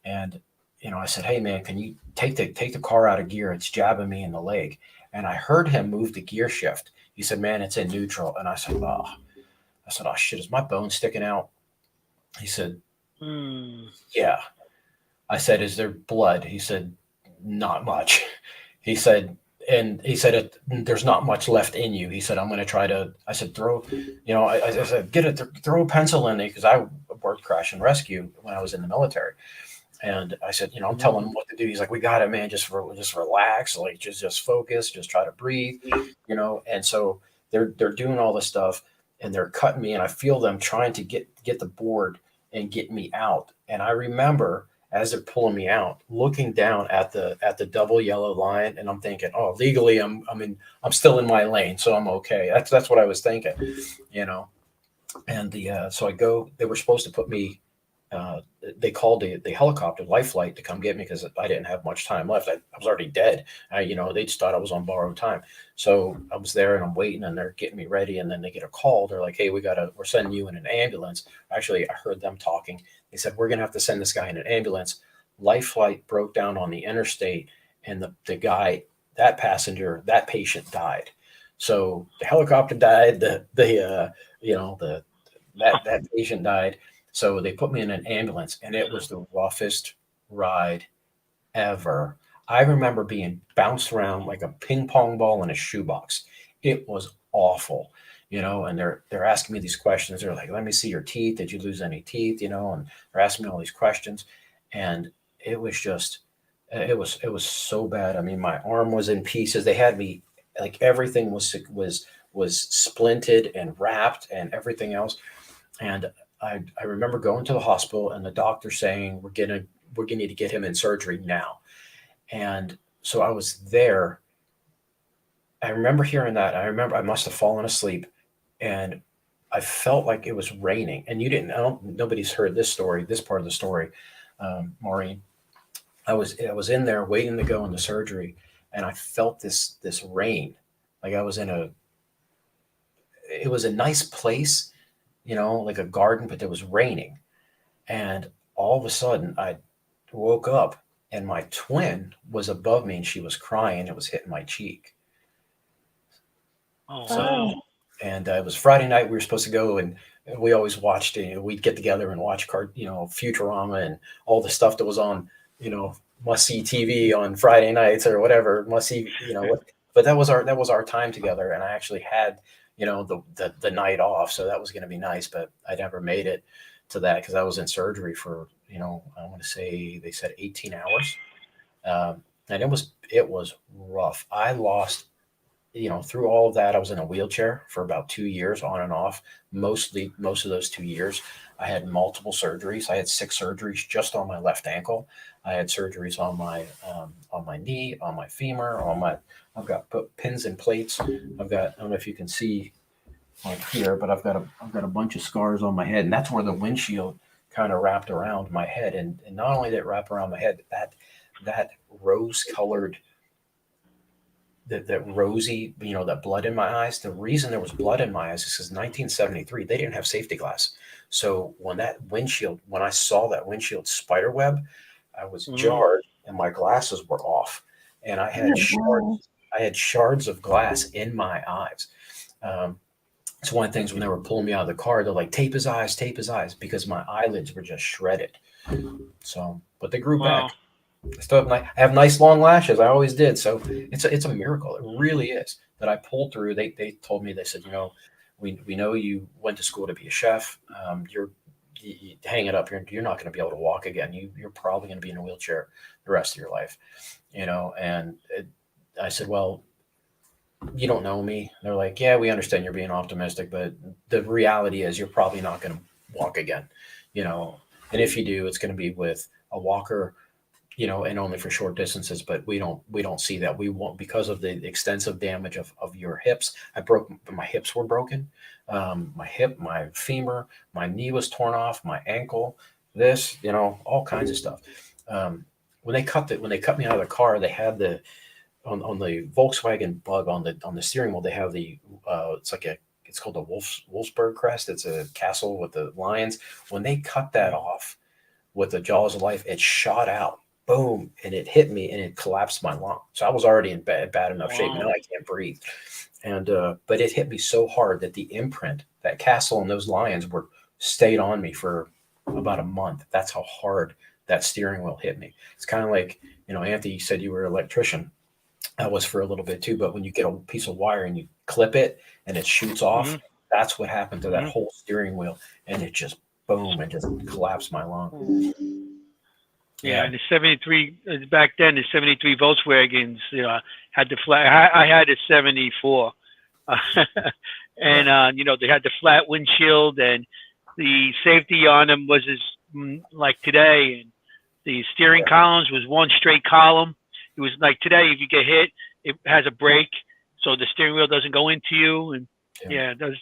and I said, "Hey man, can you take the car out of gear? It's jabbing me in the leg." And I heard him move the gear shift. He said, "Man, it's in neutral." And I said, "Oh shit, is my bone sticking out?" He said, Hmm. "Yeah." I said, "Is there blood?" He said, "Not much." He said, "There's not much left in you." He said, "I'm going to try to," I said, "Throw," I said, throw a pencil in there, because I worked crash and rescue when I was in the military. And I said, I'm telling him what to do. He's like, "We got it, man. Just relax, like just focus, just try to breathe. And so they're doing all this stuff, and they're cutting me, and I feel them trying to get the board and get me out. And I remember, as they're pulling me out, looking down at the double yellow line, and I'm thinking, "Oh, legally, I'm still in my lane, so I'm okay." That's what I was thinking, you know. And so I go. They were supposed to put me. They called the helicopter life flight to come get me, because I didn't have much time left. I was already dead. They just thought I was on borrowed time. So I was there, and I'm waiting, and they're getting me ready. And then they get a call. They're like, "Hey, we're sending you in an ambulance." Actually, I heard them talking. They said, "We're going to have to send this guy in an ambulance." Life flight broke down on the interstate, and the guy, that patient died. So the helicopter died. That patient died. So they put me in an ambulance, and it was the roughest ride ever. I remember being bounced around like a ping pong ball in a shoebox. It was awful, and they're asking me these questions. They're like, "Let me see your teeth. Did you lose any teeth?" And they're asking me all these questions. And it was just, it was so bad. I mean, my arm was in pieces. They had me, like, everything was splinted and wrapped and everything else. And I remember going to the hospital, and the doctor saying, we're going to need to get him in surgery now. And so I was there. I remember hearing that. I remember I must have fallen asleep, and I felt like it was raining. And nobody's heard this story, this part of the story, Maureen. I was in there waiting to go into surgery, and I felt this rain. Like I was it was a nice place, like a garden, but it was raining. And all of a sudden I woke up, and my twin was above me, and she was crying. It was hitting my cheek. Oh, So, wow. and it was Friday night. We were supposed to go, and we always watched, we'd get together and watch Futurama and all the stuff that was on, must see TV on Friday nights or whatever, must see, but that was our time together. And I actually had, the night off. So that was going to be nice, but I never made it to that because I was in surgery for, I want to say they said 18 hours. And it was rough. I lost, through all of that, I was in a wheelchair for about 2 years on and off. Most of those 2 years, I had multiple surgeries. I had 6 surgeries just on my left ankle. I had surgeries on my knee, on my femur, I've got pins and plates. I don't know if you can see like here, but I've got a bunch of scars on my head, and that's where the windshield kind of wrapped around my head. And not only did it wrap around my head, that rose colored, that rosy, that blood in my eyes. The reason there was blood in my eyes is because 1973, they didn't have safety glass. So when I saw that windshield spider web, I was jarred, and my glasses were off, and I had shards of glass in my eyes. It's one of the things when they were pulling me out of the car, they're like, tape his eyes, because my eyelids were just shredded. So, but they grew back. I have nice long lashes. I always did. So it's a miracle. It really is that I pulled through. They told me, they said, we know you went to school to be a chef. You hang it up. You're not going to be able to walk again. You're probably going to be in a wheelchair the rest of your life, and I said, well, you don't know me. They're like, yeah, we understand you're being optimistic, but the reality is you're probably not going to walk again, and if you do, it's going to be with a walker, and only for short distances, but we don't see that. We won't, because of the extensive damage of your hips. My hips were broken. My hip, my femur, my knee was torn off, my ankle, all kinds of stuff. When they cut me out of the car, they had on the Volkswagen Bug on the steering wheel, they have it's called the Wolfsburg crest. It's a castle with the lions. When they cut that off with the jaws of life, it shot out. Boom, and it hit me, and it collapsed my lung. So I was already in bad enough shape. Now I can't breathe. And but it hit me so hard that the imprint, that castle and those lions stayed on me for about a month. That's how hard that steering wheel hit me. It's kind of like, Anthony said you were an electrician. I was for a little bit too, but when you get a piece of wire and you clip it and it shoots off, that's what happened to that whole steering wheel. And it just, boom, and just collapsed my lung. Yeah, and the 73 back then, the 73 Volkswagens, had the flat. I had a 74, and they had the flat windshield, and the safety on them was like today, and the steering columns was one straight column. It was like today, if you get hit, it has a brake, so the steering wheel doesn't go into you, and it does.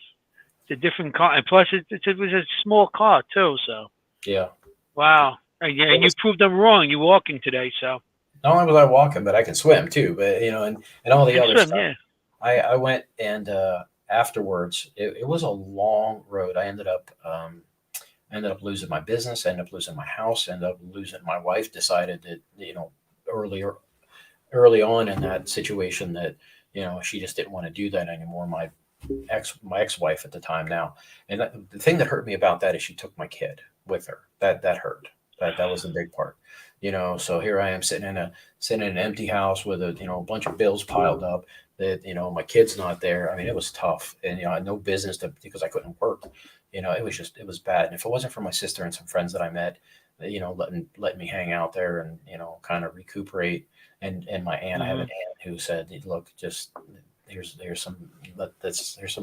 It's a different car, and plus it was a small car too. So wow. And you proved them wrong. You're walking today, so. Not only was I walking, but I can swim too. But and all the other stuff. Yeah. I went, and afterwards, it was a long road. I ended up losing my business. I ended up losing my house. Ended up losing my wife. Decided that early on in that situation that she just didn't want to do that anymore. My ex-wife at the time now, and the thing that hurt me about that is she took my kid with her. That hurt. That was the big part, so here I am sitting in an empty house with a bunch of bills piled up that, my kid's not there. I mean, it was tough, and, I had no business because I couldn't work, it was bad. And if it wasn't for my sister and some friends that I met, letting me hang out there and, kind of recuperate. And my aunt, I have an aunt who said, look, just here's some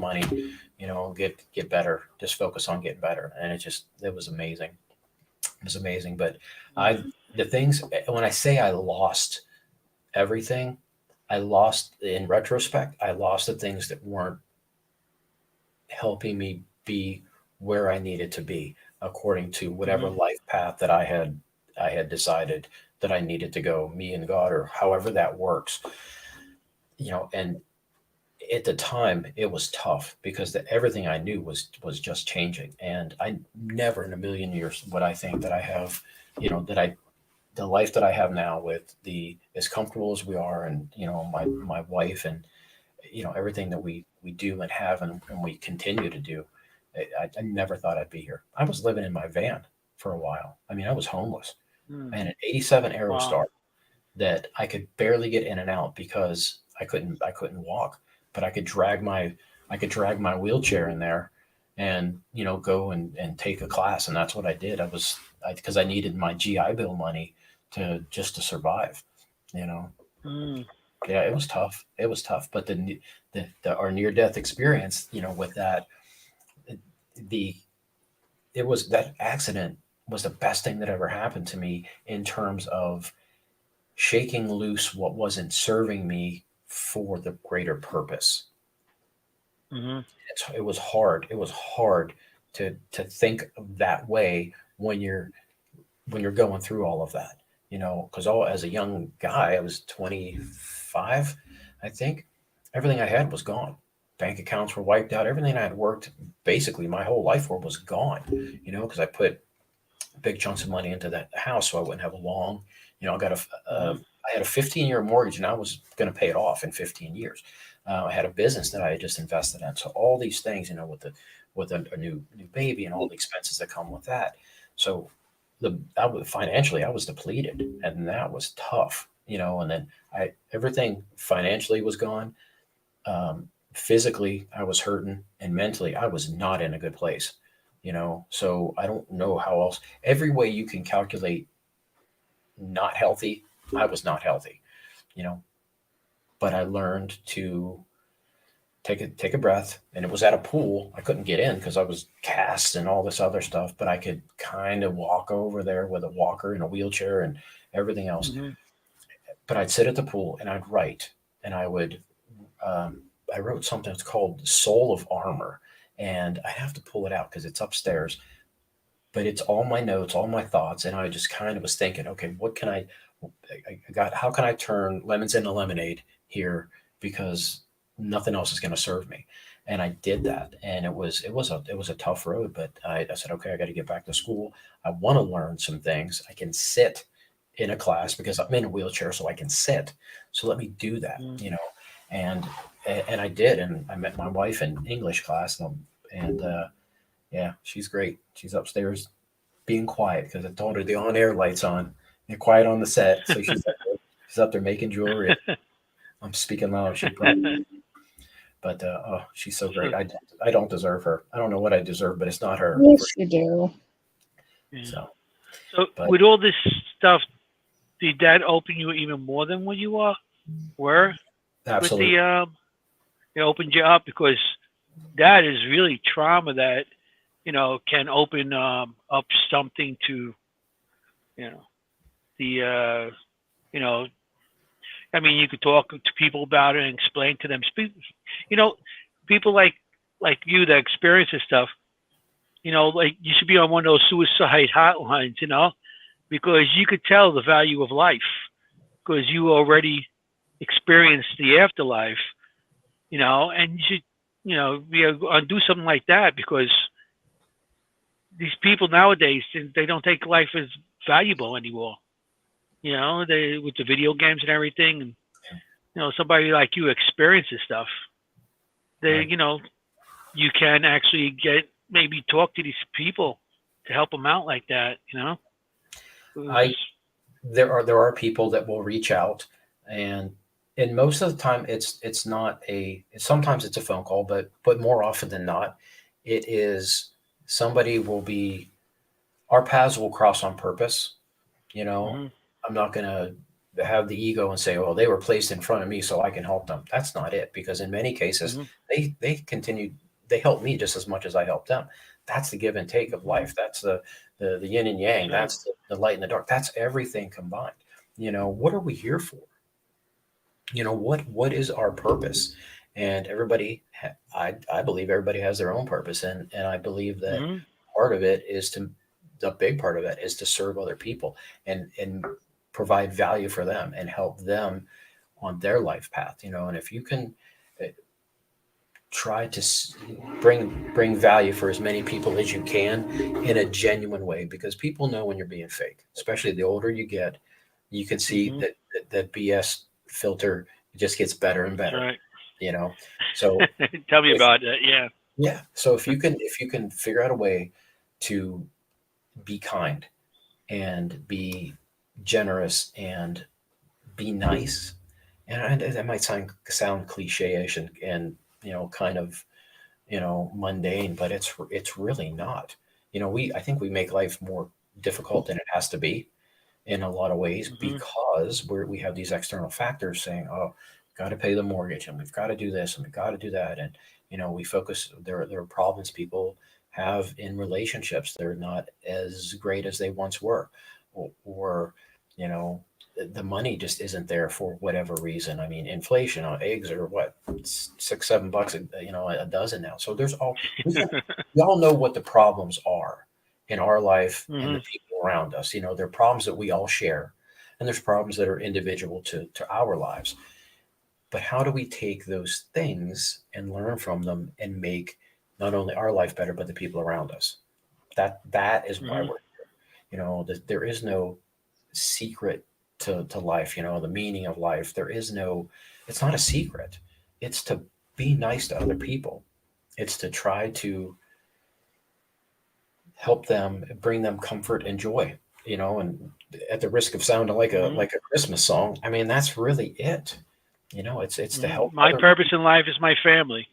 money, get better, just focus on getting better. And it was amazing. It was amazing. But the things, when I say I lost everything, I lost, in retrospect, I lost the things that weren't helping me be where I needed to be according to whatever life path that I had decided that I needed to go, me and God, or however that works. And at the time it was tough because everything I knew was just changing, and I never in a million years would I think that I have, the life that I have now, with as comfortable as we are, and my wife, and everything that we do and have, and we continue to do. I never thought I'd be here. I was living in my van for a while. I mean, I was homeless. Mm. I had an '87 Aerostar Wow. that I could barely get in and out because I couldn't walk, but I could drag my wheelchair in there and go and take a class, and that's what I did. Because I needed my GI Bill money to survive. Mm. Yeah, it was tough. It was tough, but our near death experience, with that, that accident was the best thing that ever happened to me in terms of shaking loose what wasn't serving me for the greater purpose. Mm-hmm. It was hard. It was hard to think that way when you're going through all of that, because as a young guy, I was 25, I think. Everything I had was gone. Bank accounts were wiped out. Everything I had worked basically my whole life for was gone, because I put big chunks of money into that house so I wouldn't have a long, I had a 15-year mortgage, and I was going to pay it off in 15 years. I had a business that I had just invested in. So all these things, with a new baby and all the expenses that come with that. So financially, I was depleted, and that was tough, and then everything financially was gone. Physically, I was hurting, and mentally, I was not in a good place, so I don't know how else. Every way you can calculate not healthy, I was not healthy, but I learned to take a breath, and it was at a pool. I couldn't get in because I was cast and all this other stuff, but I could kind of walk over there with a walker and a wheelchair and everything else. Mm-hmm. But I'd sit at the pool and I'd write, and I wrote something that's called Soul of Armor, and I have to pull it out because it's upstairs, but it's all my notes, all my thoughts. And I just kind of was thinking, okay, how can I turn lemons into lemonade here? Because nothing else is going to serve me. And I did that. And it was a tough road, but I said, okay, I got to get back to school. I want to learn some things. I can sit in a class because I'm in a wheelchair, so I can sit. So let me do that, and I did. And I met my wife in English class, and yeah, she's great. She's upstairs being quiet because I told her the on-air lights on. They're quiet on the set, so she's up there making jewelry. I'm speaking loud. She probably, but she's so great. I don't deserve her. I don't know what I deserve, but it's not her. Yes, you do. Yeah. So with all this stuff, did that open you even more than what you were? Absolutely. With it opened you up, because that is really trauma that can open up something to I mean, you could talk to people about it and explain to them. People like you that experience this stuff. Like, you should be on one of those suicide hotlines. Because you could tell the value of life, because you already experienced the afterlife. And you should do something like that, because these people nowadays, they don't take life as valuable anymore. They, with the video games and everything, and somebody like you experiences stuff. They, Right. You can actually maybe talk to these people to help them out like that. There are people that will reach out, and most of the time it's not sometimes it's a phone call, but more often than not, it is somebody our paths will cross on purpose. Mm-hmm. I'm not going to have the ego and say, "Oh, they were placed in front of me so I can help them." That's not it, because in many cases Mm-hmm. they help me just as much as I help them. that's the give and take of life. That's the yin and yang. That's the light and the dark. That's everything combined. You know, what are we here for? You know, what is our purpose? And everybody, I believe everybody has their own purpose, and I believe that part of it is the big part of it is to serve other people and provide value for them and help them on their life path. You know, and if you can try to bring value for as many people as you can in a genuine way, because people know when you're being fake, especially the older you get. You can see that BS filter just gets better and better. Right. You know, so tell me about that. Yeah. So if you can figure out a way to be kind and be generous and be nice, and that might sound cliche-ish and you know, kind of, you know, mundane, but it's really not. You know, I think we make life more difficult than it has to be in a lot of ways, because we have these external factors saying, oh, got to pay the mortgage, and we've got to do this, and we've got to do that, and you know, we focus. There are problems people have in relationships. They're not as great as they once were, or you know, the money just isn't there for whatever reason. I mean, inflation on eggs are what, $6-7 you know, a dozen now. So there's we all know what the problems are in our life and the people around us. You know, there are problems that we all share, and there's problems that are individual to our lives. But how do we take those things and learn from them and make not only our life better, but the people around us? That is why we're here. You know, there is no secret to life, you know, the meaning of life. It's not a secret. It's to be nice to other people. It's to try to help them, bring them comfort and joy, you know, and at the risk of sounding like a Christmas song, I mean, that's really it. You know, it's to help. My purpose in life is my family.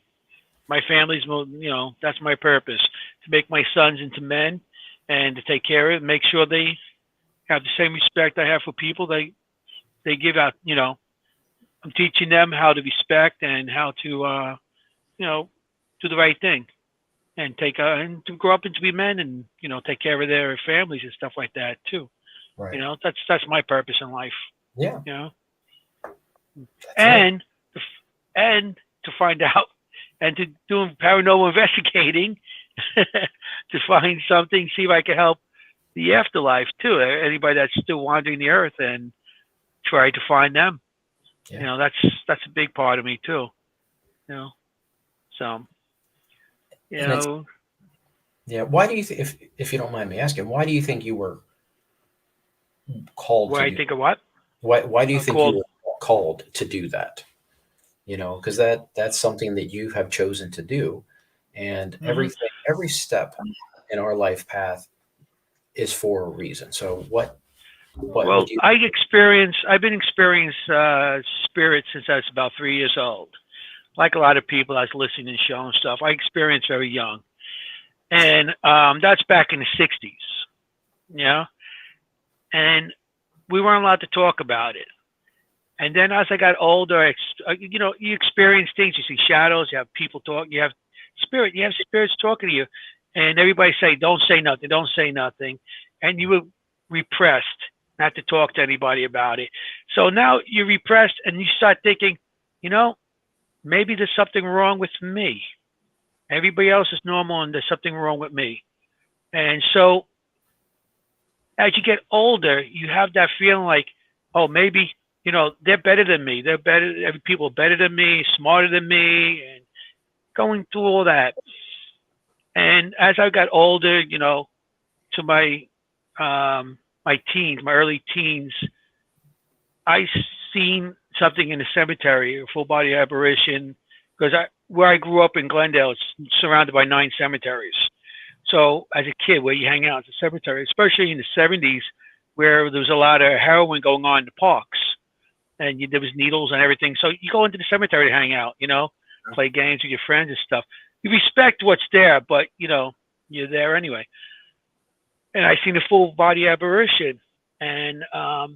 My family's, you know, that's my purpose, to make my sons into men and to take care of it, make sure they have the same respect I have for people. They give out, you know, I'm teaching them how to respect and how to, you know, do the right thing and and to grow up and to be men and, you know, take care of their families and stuff like that too. Right. You know, that's my purpose in life. Yeah. You know, That's and to find out and to do paranormal investigating to find something, see if I can help the afterlife too. Anybody that's still wandering the earth, and try to find them. Yeah. You know, that's a big part of me too. You know, so you know. Yeah. Why do you think, if you don't mind me asking, why do you think you were called? Why I think of what? Why do you think you were called to do that? You know, because that's something that you have chosen to do, and every step in our life path is for a reason. So what Well, I've been experiencing spirits since I was about 3 years old. Like a lot of people, I was listening to the show and stuff. I experienced very young, and that's back in the 60s. Yeah, and we weren't allowed to talk about it. And then as I got older, you know, you experience things. You see shadows. You have people talk. You have spirits talking to you, and everybody say, "Don't say nothing. Don't say nothing," and you were repressed not to talk to anybody about it. So now you're repressed, and you start thinking, you know, maybe there's something wrong with me. Everybody else is normal, and there's something wrong with me. And so as you get older, you have that feeling like, oh, maybe, you know, they're better than me. People are better than me, smarter than me, and going through all that. And as I got older, you know, to my early teens, I seen something in the cemetery, a full body apparition, because where I grew up in Glendale, it's surrounded by 9 cemeteries. So as a kid, where you hang out at the cemetery, especially in the 70s, where there was a lot of heroin going on in the parks, and there was needles and everything. So you go into the cemetery to hang out, you know, play games with your friends and stuff. You respect what's there, but, you know, you're there anyway. And I seen a full body apparition, and I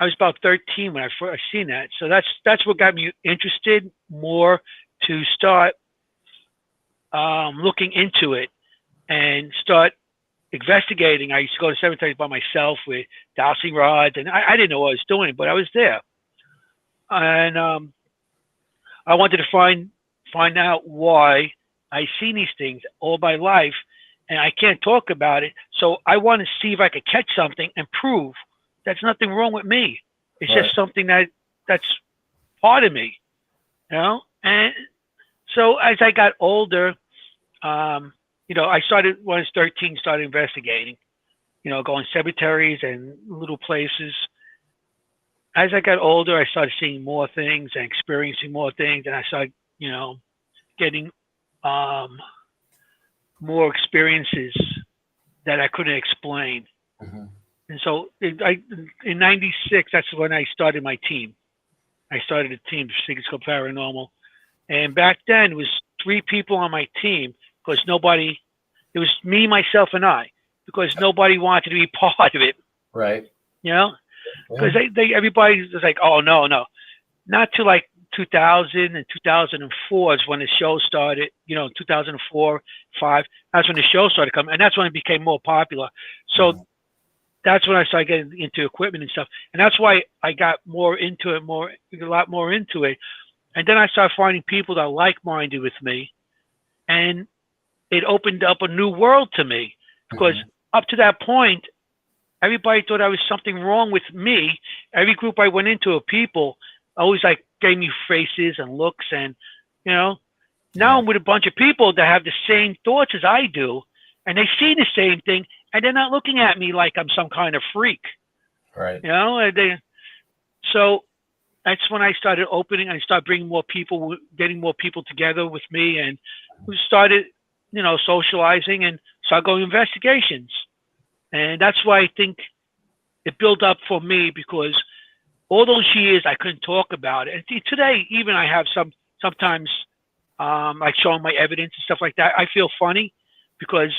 was about 13 when I first seen that. So that's what got me interested more to start looking into it. and start investigating. I used to go to cemeteries by myself with dowsing rods, and I didn't know what I was doing, but I was there. And I wanted to find out why I seen these things all my life, and I can't talk about it. So I want to see if I could catch something and prove there's nothing wrong with me. It's Right. just something that's part of me, you know. And so as I got older, you know, I started when I was 13, started investigating, you know, going cemeteries and little places. As I got older, I started seeing more things and experiencing more things, and I started, you know, getting more experiences that I couldn't explain. Mhm. And so in '96, that's when I started my team. I started a team, Seekers Club Paranormal. And back then, it was 3 people on my team because nobody, it was me, myself, and I, because nobody wanted to be part of it, Right. you know? Yeah. Because everybody was like, oh, no. Not till like 2000 and 2004 is when the show started, you know, 2004, 5. That's when the show started coming. And that's when it became more popular. So that's when I started getting into equipment and stuff. And that's why I got more into it, a lot more into it. And then I started finding people that are like-minded with me. And it opened up a new world to me. Because up to that point, everybody thought I was something wrong with me. Every group I went into of people always like gave me faces and looks. And, you know, now I'm with a bunch of people that have the same thoughts as I do. And they see the same thing. And they're not looking at me like I'm some kind of freak. Right. You know, so that's when I started opening. I started bringing more people, getting more people together with me, and we started, you know, socializing and started going investigations. And that's why I think it built up for me, because all those years I couldn't talk about it. And today, even I have sometimes like showing my evidence and stuff like that. I feel funny because,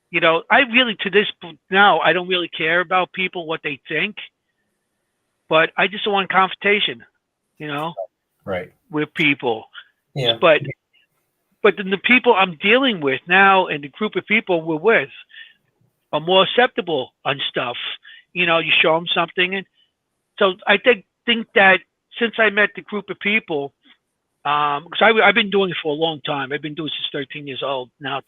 you know, I really, to this now, I don't really care about people, what they think, but I just don't want confrontation, you know, Right. with people. Yeah. But then the people I'm dealing with now and the group of people we're with are more acceptable on stuff. You know, you show them something. And so I think that since I met the group of people, because I've been doing it for a long time. I've been doing it since 13 years old now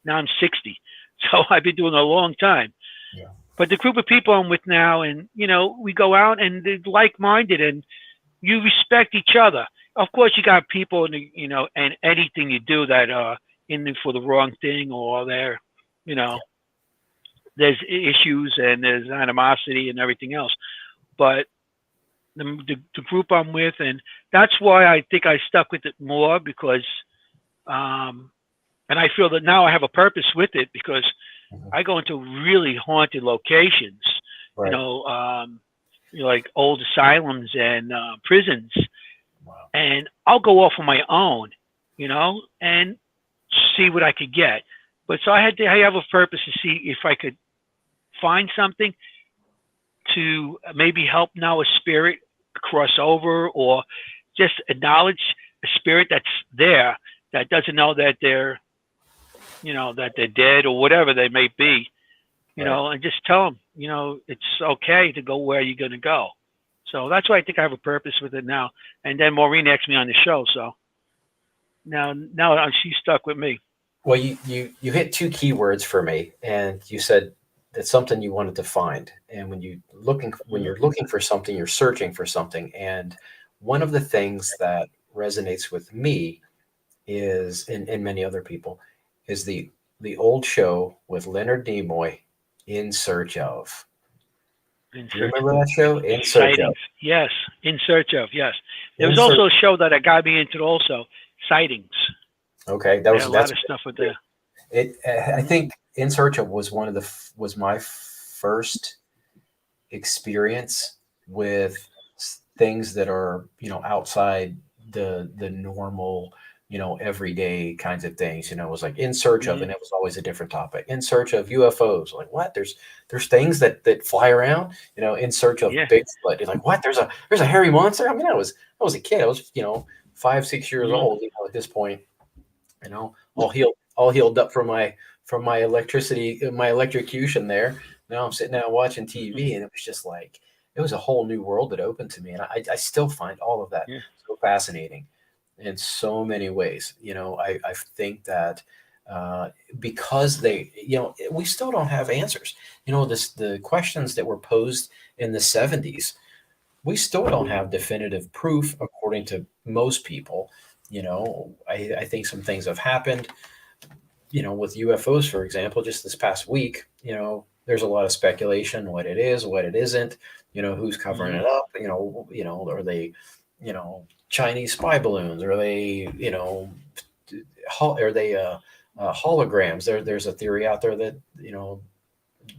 now I'm 60. So I've been doing it a long time. Yeah. But the group of people I'm with now, and, you know, we go out and they're like-minded and you respect each other. Of course, you got people, you know, and anything you do that are in there for the wrong thing, or they're, you know, there's issues and there's animosity and everything else. But the group I'm with, and that's why I think I stuck with it more, because and I feel that now I have a purpose with it, because I go into really haunted locations, Right. you know, like old asylums and prisons. Wow. And I'll go off on my own, you know, and see what I could get. But so I have a purpose to see if I could find something to maybe help now a spirit cross over, or just acknowledge a spirit that's there that doesn't know that they're, you know, that they're dead or whatever they may be, you know, and just tell them, you know, it's okay to go where you're going to go. So that's why I think I have a purpose with it now. And then Maureen asked me on the show, so now she's stuck with me. Well, you hit 2 key words for me, and you said that's something you wanted to find. And when you're looking for something, you're searching for something. And one of the things that resonates with me is, and many other people, is the old show with Leonard Nimoy, In Search Of. Do you remember that show? In Search Of. Yes, In Search Of. Yes, there was also a show that got me into it also, Sightings. Okay, that's a lot of stuff with that. I think In Search Of was was my first experience with things that are, you know, outside the normal, you know, everyday kinds of things. You know, it was like In Search Of, and it was always a different topic. In Search Of UFOs. Like, what? There's things that fly around. You know, In Search Of Bigfoot. You're like, what? There's a hairy monster. I mean, I was a kid. I was, you know, 5, 6 years old. You know, at this point, you know, all all healed up from my electrocution there. Now I'm sitting down watching TV, and it was just like it was a whole new world that opened to me, and I still find all of that Yeah. so fascinating in so many ways. I think that because they, we still don't have answers. The questions that were posed in the 70s, we still don't have definitive proof according to most people. I think some things have happened, with UFOs, for example, just this past week. There's a lot of speculation, what it is, what it isn't, who's covering it up, are they, Chinese spy balloons? Are they, are they holograms? There's a theory out there that,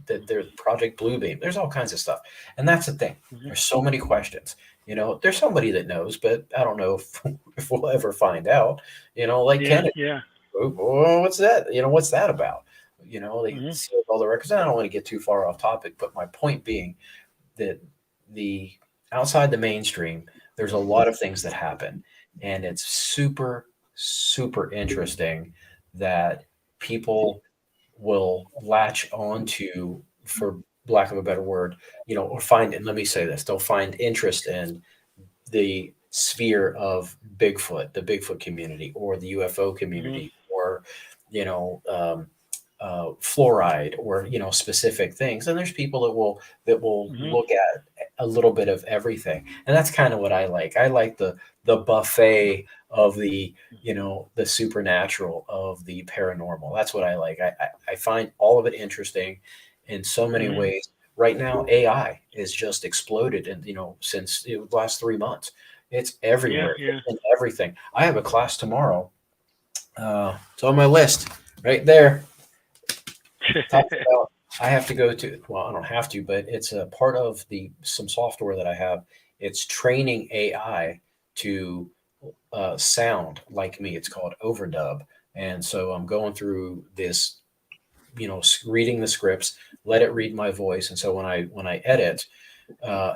that there's Project Bluebeam. There's all kinds of stuff. And that's the thing. There's so many questions. There's somebody that knows, but I don't know if we'll ever find out, like Kennedy. Yeah. Oh, what's that? What's that about? They sealed all the records. I don't want to get too far off topic, but my point being that the outside the mainstream, there's a lot of things that happen, and it's super, super interesting that people will latch onto, for lack of a better word, or find, and let me say this, they'll find interest in the sphere of Bigfoot, the Bigfoot community, or the UFO community, or fluoride, or specific things. And there's people that will look at a little bit of everything, and that's kind of what I like. I like the buffet of the the supernatural, of the paranormal. That's what I like. I find all of it interesting in so many ways. Right now, AI is just exploded, and since the last 3 months, it's everywhere. It's in everything. I have a class tomorrow. It's on my list right there. Talks about, I have to go to, well, I don't have to, but it's a part of some software that I have. It's training AI to sound like me. It's called Overdub. And so I'm going through this, reading the scripts, let it read my voice. And so when I edit,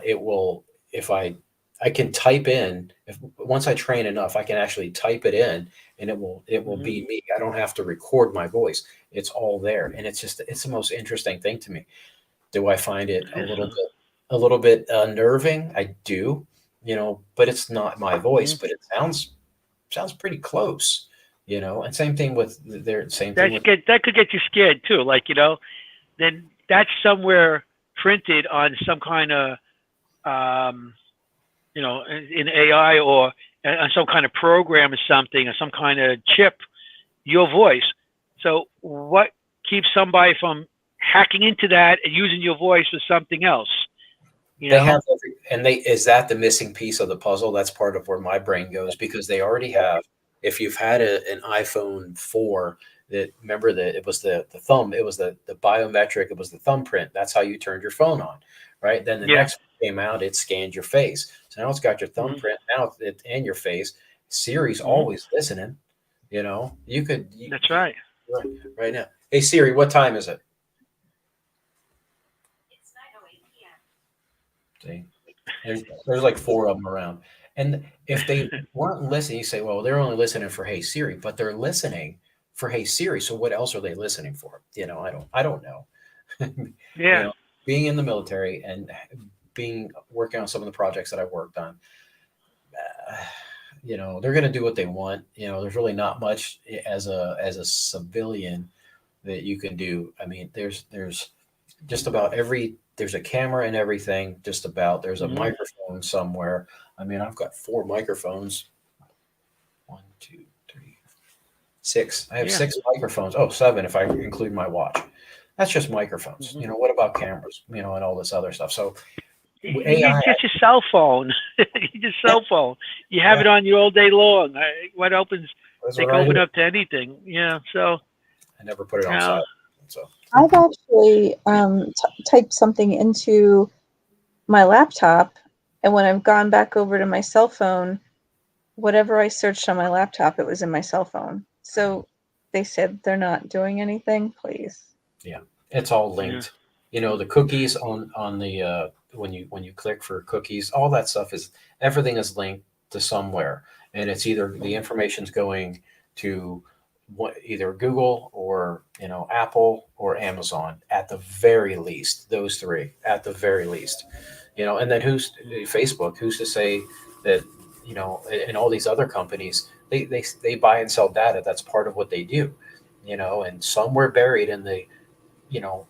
it will, if I can type in, once I train enough, I can actually type it in, and it will be me. I don't have to record my voice. It's all there. And it's the most interesting thing to me. Do I find it a little bit unnerving? I do, but it's not my voice, but it sounds pretty close, and same thing with that could get you scared too. Like, then that's somewhere printed on some kind of, in AI, or on some kind of program or something, or some kind of chip, your voice. So what keeps somebody from hacking into that and using your voice for something else? They have, is that the missing piece of the puzzle? That's part of where my brain goes, because they already have, if you've had an iPhone 4, that, remember that it was the thumb, it was the biometric, it was the thumbprint. That's how you turned your phone on, right? Then the next one came out, it scanned your face. So now it's got your thumbprint now and your face. Siri's always listening. You could. That's right. Right now. Hey Siri, what time is it? It's 9:08 p.m. See, there's like 4 of them around. And if they weren't listening, you say, well, they're only listening for Hey Siri, but they're listening for Hey Siri. So what else are they listening for? I don't know. Yeah. Being in the military and working on some of the projects that I've worked on, they're going to do what they want. There's really not much as a civilian that you can do. I mean, there's just about there's a camera and everything, just about. There's a microphone somewhere. I mean, I've got 4 microphones. 1, 2, 3, 6. I have 6 microphones. Oh, 7 if I include my watch. That's just microphones. What about cameras? And all this other stuff. So AI, Just your cell phone. Your cell phone. You have it on you all day long. They can open up to anything. Yeah. So I never put it on silent. So I've actually typed something into my laptop, and when I've gone back over to my cell phone, whatever I searched on my laptop, it was in my cell phone. So they said they're not doing anything. Please. Yeah, it's all linked. The cookies on the when you click for cookies, all that stuff everything is linked to somewhere, and it's either the information's going to either Google or, Apple or Amazon at the very least. Those three at the very least. And then who's Facebook? Who's to say that, and all these other companies, they buy and sell data. That's part of what they do, and somewhere buried in the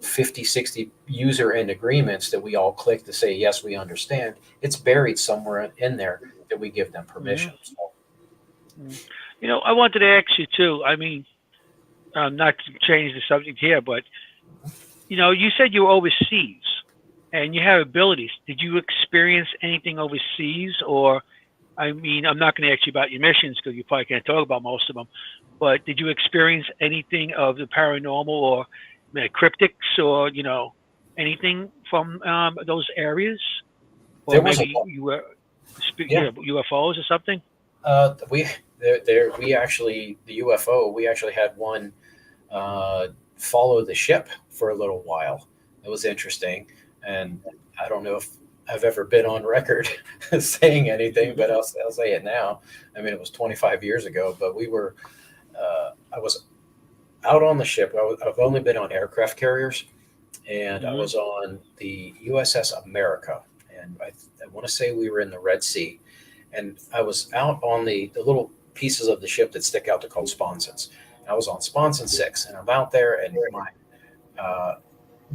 50, 60 user end agreements that we all click to say, yes, we understand. It's buried somewhere in there that we give them permission. I wanted to ask you too. I mean, not to change the subject here, but you said you were overseas and you have abilities. Did you experience anything overseas? Or, I mean, I'm not going to ask you about your missions because you probably can't talk about most of them, but did you experience anything of the paranormal or cryptics or, anything from those areas? Or There was maybe you were Yeah. UFOs or something? We actually, the UFO, we actually had one follow the ship for a little while. It was interesting. And I don't know if I've ever been on record saying anything, but I'll say it now. I mean, it was 25 years ago, but I was out on the ship. I've only been on aircraft carriers, and I was on the USS America. And I want to say we were in the Red Sea. And I was out on the little pieces of the ship that stick out. They're called sponsons. I was on sponson 6, and I'm out there, and my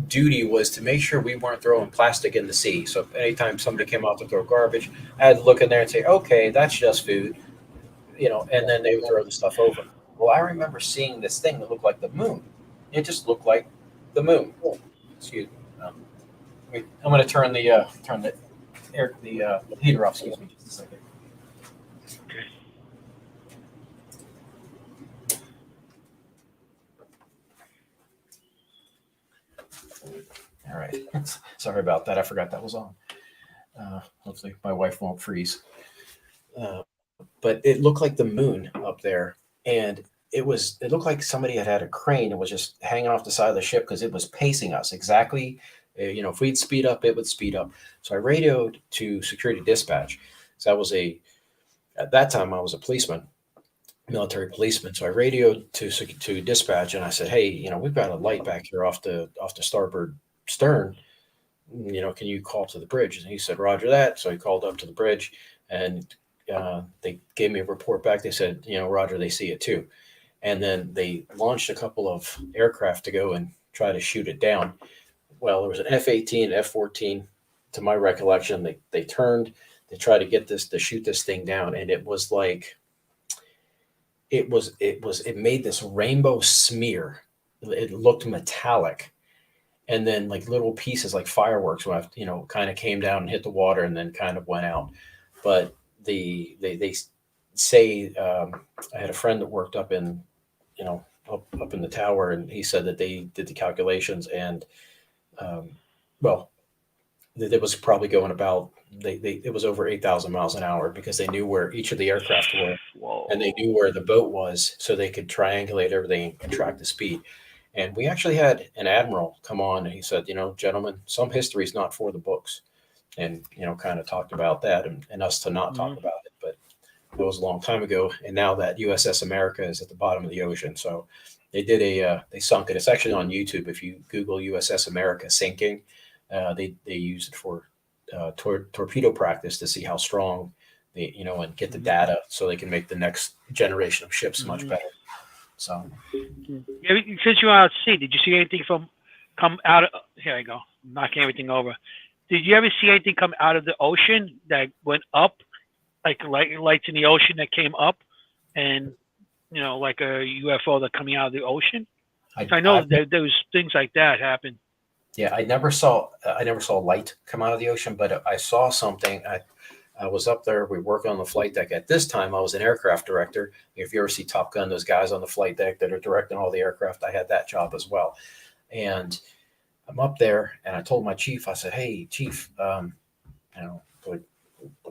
duty was to make sure we weren't throwing plastic in the sea. So if anytime somebody came out to throw garbage, I had to look in there and say, okay, that's just food, and then they would throw the stuff over. Well, I remember seeing this thing that looked like the moon. It just looked like the moon. Excuse me. I'm going to turn the heater off. Excuse me, just a second. Okay. All right. Sorry about that. I forgot that was on. Hopefully my wife won't freeze. But it looked like the moon up there, and it looked like somebody had a crane and was just hanging off the side of the ship because it was pacing us exactly. If we'd speed up, it would speed up. So I radioed to security dispatch. So at that time I was a policeman, military policeman. So I radioed to dispatch, and I said, hey, we've got a light back here off the starboard stern. Can you call to the bridge? And he said, roger that. So he called up to the bridge, and they gave me a report back. They said, roger, they see it too. And then they launched a couple of aircraft to go and try to shoot it down. Well, there was an F-18, F-14. To my recollection, they turned, they tried to shoot this thing down. And it was like, it made this rainbow smear. It looked metallic. And then like little pieces like fireworks, kind of came down and hit the water and then kind of went out. But they say, I had a friend that worked up in, up in the tower, and he said that they did the calculations, and it was probably going about, it was over 8,000 miles an hour, because they knew where each of the aircraft were. Whoa. And they knew where the boat was, so they could triangulate everything and track the speed. And we actually had an admiral come on, and he said, gentlemen, some history is not for the books, and kind of talked about that, and us to not talk about it. But it was a long time ago, and now that USS America is at the bottom of the ocean. So they did they sunk it. It's actually on YouTube. If you Google USS America sinking, they use it for torpedo practice to see how strong they, and get the data so they can make the next generation of ships much better. So, since you were out at sea, did you see anything come out of? Here I go, knocking everything over. Did you ever see anything come out of the ocean that went up, like lights in the ocean that came up, and like a UFO that coming out of the ocean? I know those things like that happen. Yeah, I never saw light come out of the ocean, but I saw something. I was up there. We worked on the flight deck. At this time, I was an aircraft director. If you ever see Top Gun, those guys on the flight deck that are directing all the aircraft, I had that job as well. And I'm up there, and I told my chief, I said, "Hey, chief, look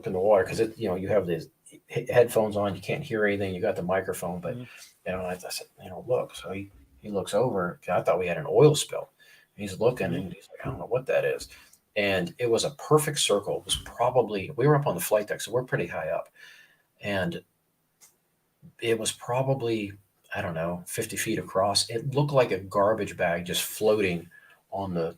in the water, because you have these headphones on, you can't hear anything. You got the microphone, but I said, look." So he looks over. I thought we had an oil spill. He's looking, and he's like, "I don't know what that is." And it was a perfect circle. It was probably, we were up on the flight deck, so we're pretty high up. And it was probably I don't know, 50 feet across. It looked like a garbage bag just floating on the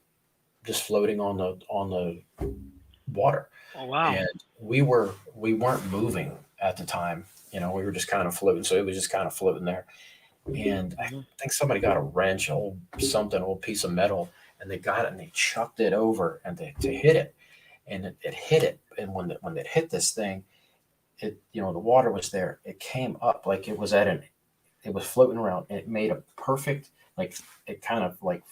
water. Oh wow. And we weren't moving at the time. You know, we were just kind of floating. So it was just kind of floating there. And I Mhm. think somebody got a wrench, old piece of metal, and they got it and they chucked it over and to hit it. And it hit it. And when it hit this thing, the water was there. It came up like it was it was floating around, and it made a perfect, like, it kind of like,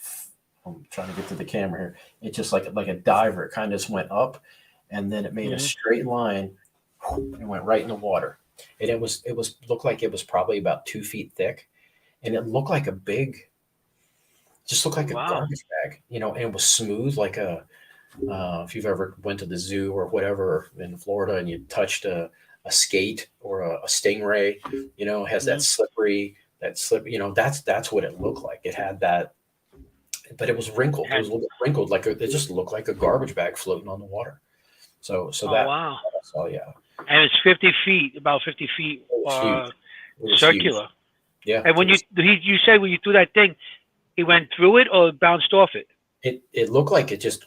I'm trying to get to the camera here. It just like a diver. It kind of just went up, and then it made a Mhm. straight line and went right in the water. And it was looked like it was probably about 2 feet thick, and it looked like just looked Oh, like a wow. garbage bag, and it was smooth like if you've ever went to the zoo or whatever in Florida and you touched a skate or a stingray, it has Mhm. that slip, that's what it looked like. It had that, but it was wrinkled. It was a And, little bit wrinkled, it just looked like a garbage bag floating on the water. So oh that wow. I saw, yeah, And it's 50 feet, about 50 feet it was huge. It was huge. circular. Yeah, And when you said when you threw that thing, it went through it or bounced off it? it looked like it just.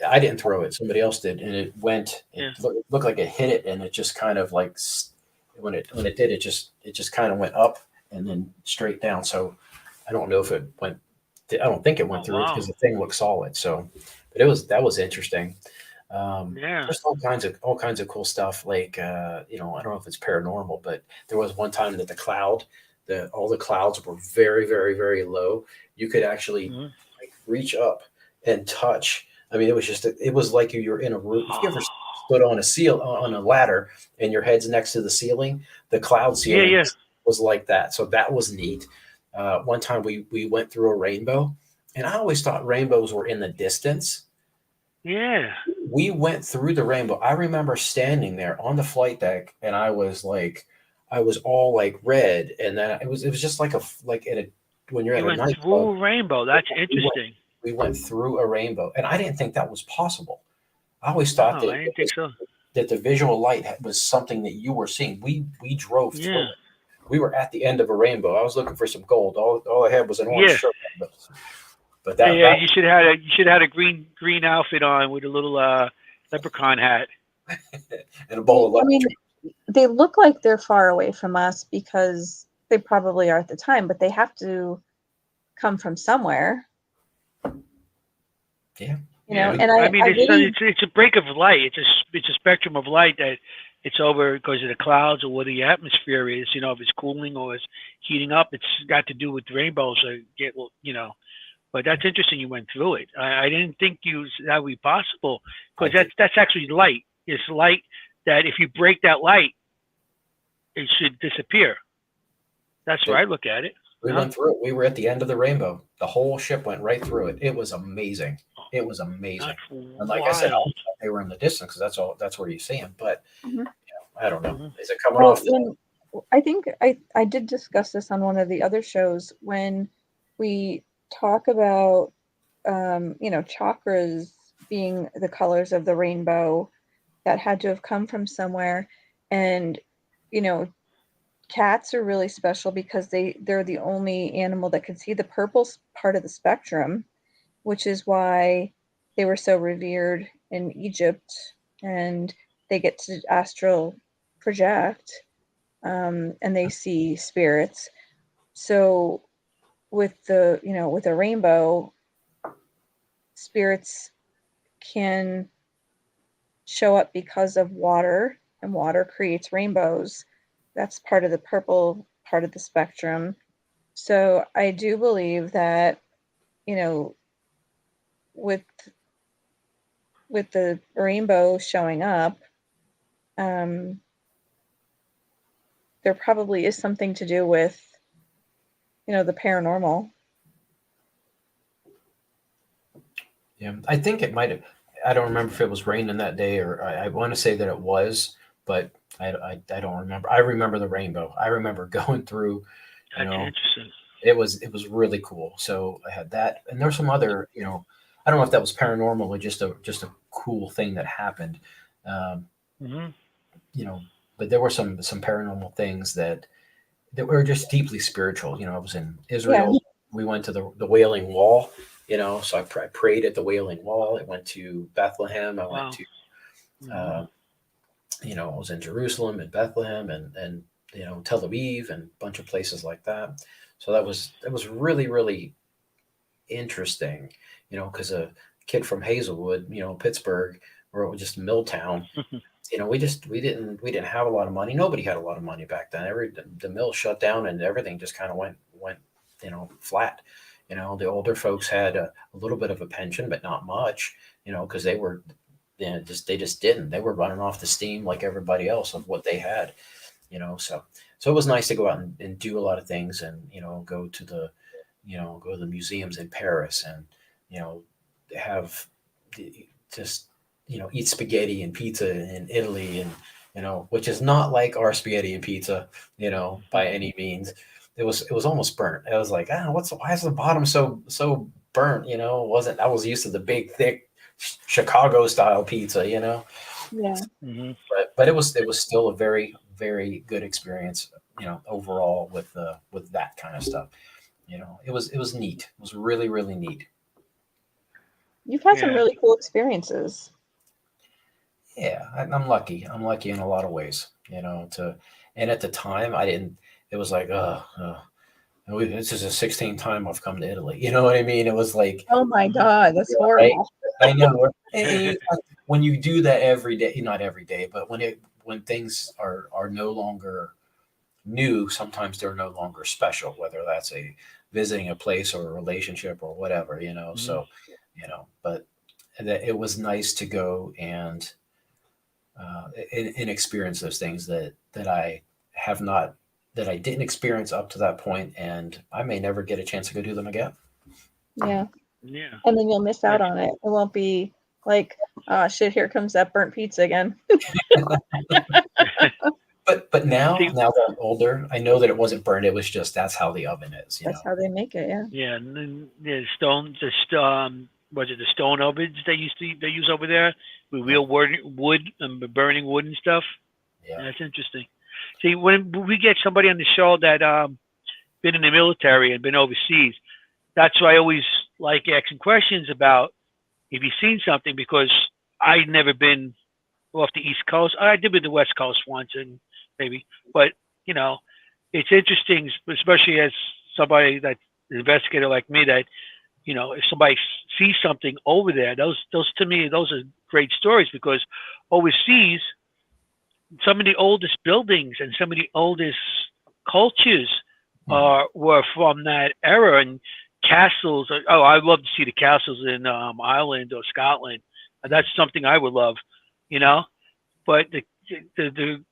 I didn't throw it. Somebody else did, and it went. Yeah. It looked like it hit it, and it just kind of like when it did, it just kind of went up and then straight down. So I don't know if it went. I don't think it went Oh through it because wow. the thing looked solid. So, but that was interesting. Yeah. There's all kinds of cool stuff. Like I don't know if it's paranormal, but there was one time that all the clouds were very, very, very low. You could actually Mhm. like reach up and touch. I mean, it was like you were in a room. If you ever stood on a ladder and your head's next to the ceiling, the cloud Yeah, ceiling yeah, was like that. So that was neat. One time we went through a rainbow, and I always thought rainbows were in the distance. yeah. We went through the rainbow. I remember standing there on the flight deck, and I was all like red, and then it was just like when you're at You a went nightclub. through a rainbow. That's We went, interesting. we went through a rainbow, and I didn't think that was possible. I always thought Wow, I didn't think so. that the visual light was something that you were seeing. We drove through Yeah, it. We were at the end of a rainbow. I was looking for some gold. All I had was an orange yeah, shirt, but yeah, that yeah. that You should have had a green outfit on with a little leprechaun hat. and a bowl of I lemon. mean, they look like they're far away from us because they probably are at the time, but they have to come from somewhere, Yeah, Yeah, and I, I mean I really, it's a break of light. It's a spectrum of light that it's over because of the clouds or where the atmosphere is. If it's cooling or it's heating up, it's got to do with rainbows. But that's interesting. You went through it. I didn't think that would be possible I because did. that's actually light. It's light that if you break that light, it should disappear. That's where I look at it. We Huh? went through it. We were at the end of the rainbow. The whole ship went right through it. It was amazing. It was amazing. That's And like I said, I wild. thought they were in the distance because that's where you see them. But Mhm. I don't know. Hmm. Is it coming well, off? when I think I did discuss this on one of the other shows when we talk about chakras being the colors of the rainbow that had to have come from somewhere, and you know cats are really special because they're the only animal that can see the purple part of the spectrum, which is why they were so revered in Egypt, and they get to astral project, and they see spirits. So with a rainbow, spirits can show up because of water, and water creates rainbows. That's part of the purple part of the spectrum. So I do believe that, you know, with the rainbow showing up, um, there probably is something to do with, the paranormal. Yeah, I think it might have. I don't remember if it was raining that day, or I want to say that it was, but I don't remember. I remember the rainbow. I remember going through. You That's know, interesting. it was really cool. So I had that, and there's some other. I don't know if that was paranormal or just a cool thing that happened. Um, Hmm. you know, but there were some paranormal things that that were just deeply spiritual. I was in Yeah. Israel. We went to the Wailing Wall, so I prayed at the Wailing Wall. I went to Bethlehem. I went Wow. to, I was in Jerusalem and Bethlehem and Tel Aviv and a bunch of places like that. So that was really, really interesting, because a kid from Hazelwood, Pittsburgh, or it was just Milltown, we didn't have a lot of money. Nobody had a lot of money back then. The mill shut down and everything just kind of went flat. The older folks had a little bit of a pension, but not much, because they were, they just didn't. They were running off the steam like everybody else of what they had, so it was nice to go out and do a lot of things and, go to the museums in Paris and, have just, eat spaghetti and pizza in Italy and, which is not like our spaghetti and pizza, by any means. It was almost burnt. I was like, why is the bottom so burnt? I was used to the big, thick Chicago style pizza, Yeah. but it was still a very, very good experience, overall with that kind of stuff. It was neat. It was really, really neat. You've had some Yeah. really cool experiences. Yeah, I'm lucky. I'm lucky in a lot of ways, and at the time I didn't, it was like, this is the 16th time I've come to Italy. You know what I mean? It was like, Oh my God, that's right? horrible. I know. And when you do that every day, not every day, but when things are no longer new, sometimes they're no longer special, whether that's visiting a place or a relationship or whatever, so, but it was nice to go and experience those things that I have not, that I didn't experience up to that point, and I may never get a chance to go do them again. Yeah. Yeah. And then you'll miss out on it. It won't be like, shit, here comes that burnt pizza again. But now See- that I'm older, I know that it wasn't burned. It was just, that's how the oven is. That's how they make it, yeah. Yeah, and then the was it the stone ovens they use over there with real wood and burning wood and stuff? Yeah. That's interesting. See, when we get somebody on the show that been in the military and been overseas, that's why I always like asking questions about if you've seen something, because I'd never been off the East Coast. I did with the West Coast once, and maybe, but it's interesting, especially as somebody that's an investigator like me, that if somebody sees something over there, those to me, those are great stories, because overseas, some of the oldest buildings and some of the oldest cultures were from that era, and castles. Oh, I'd love to see the castles in Ireland or Scotland. That's something I would love, But the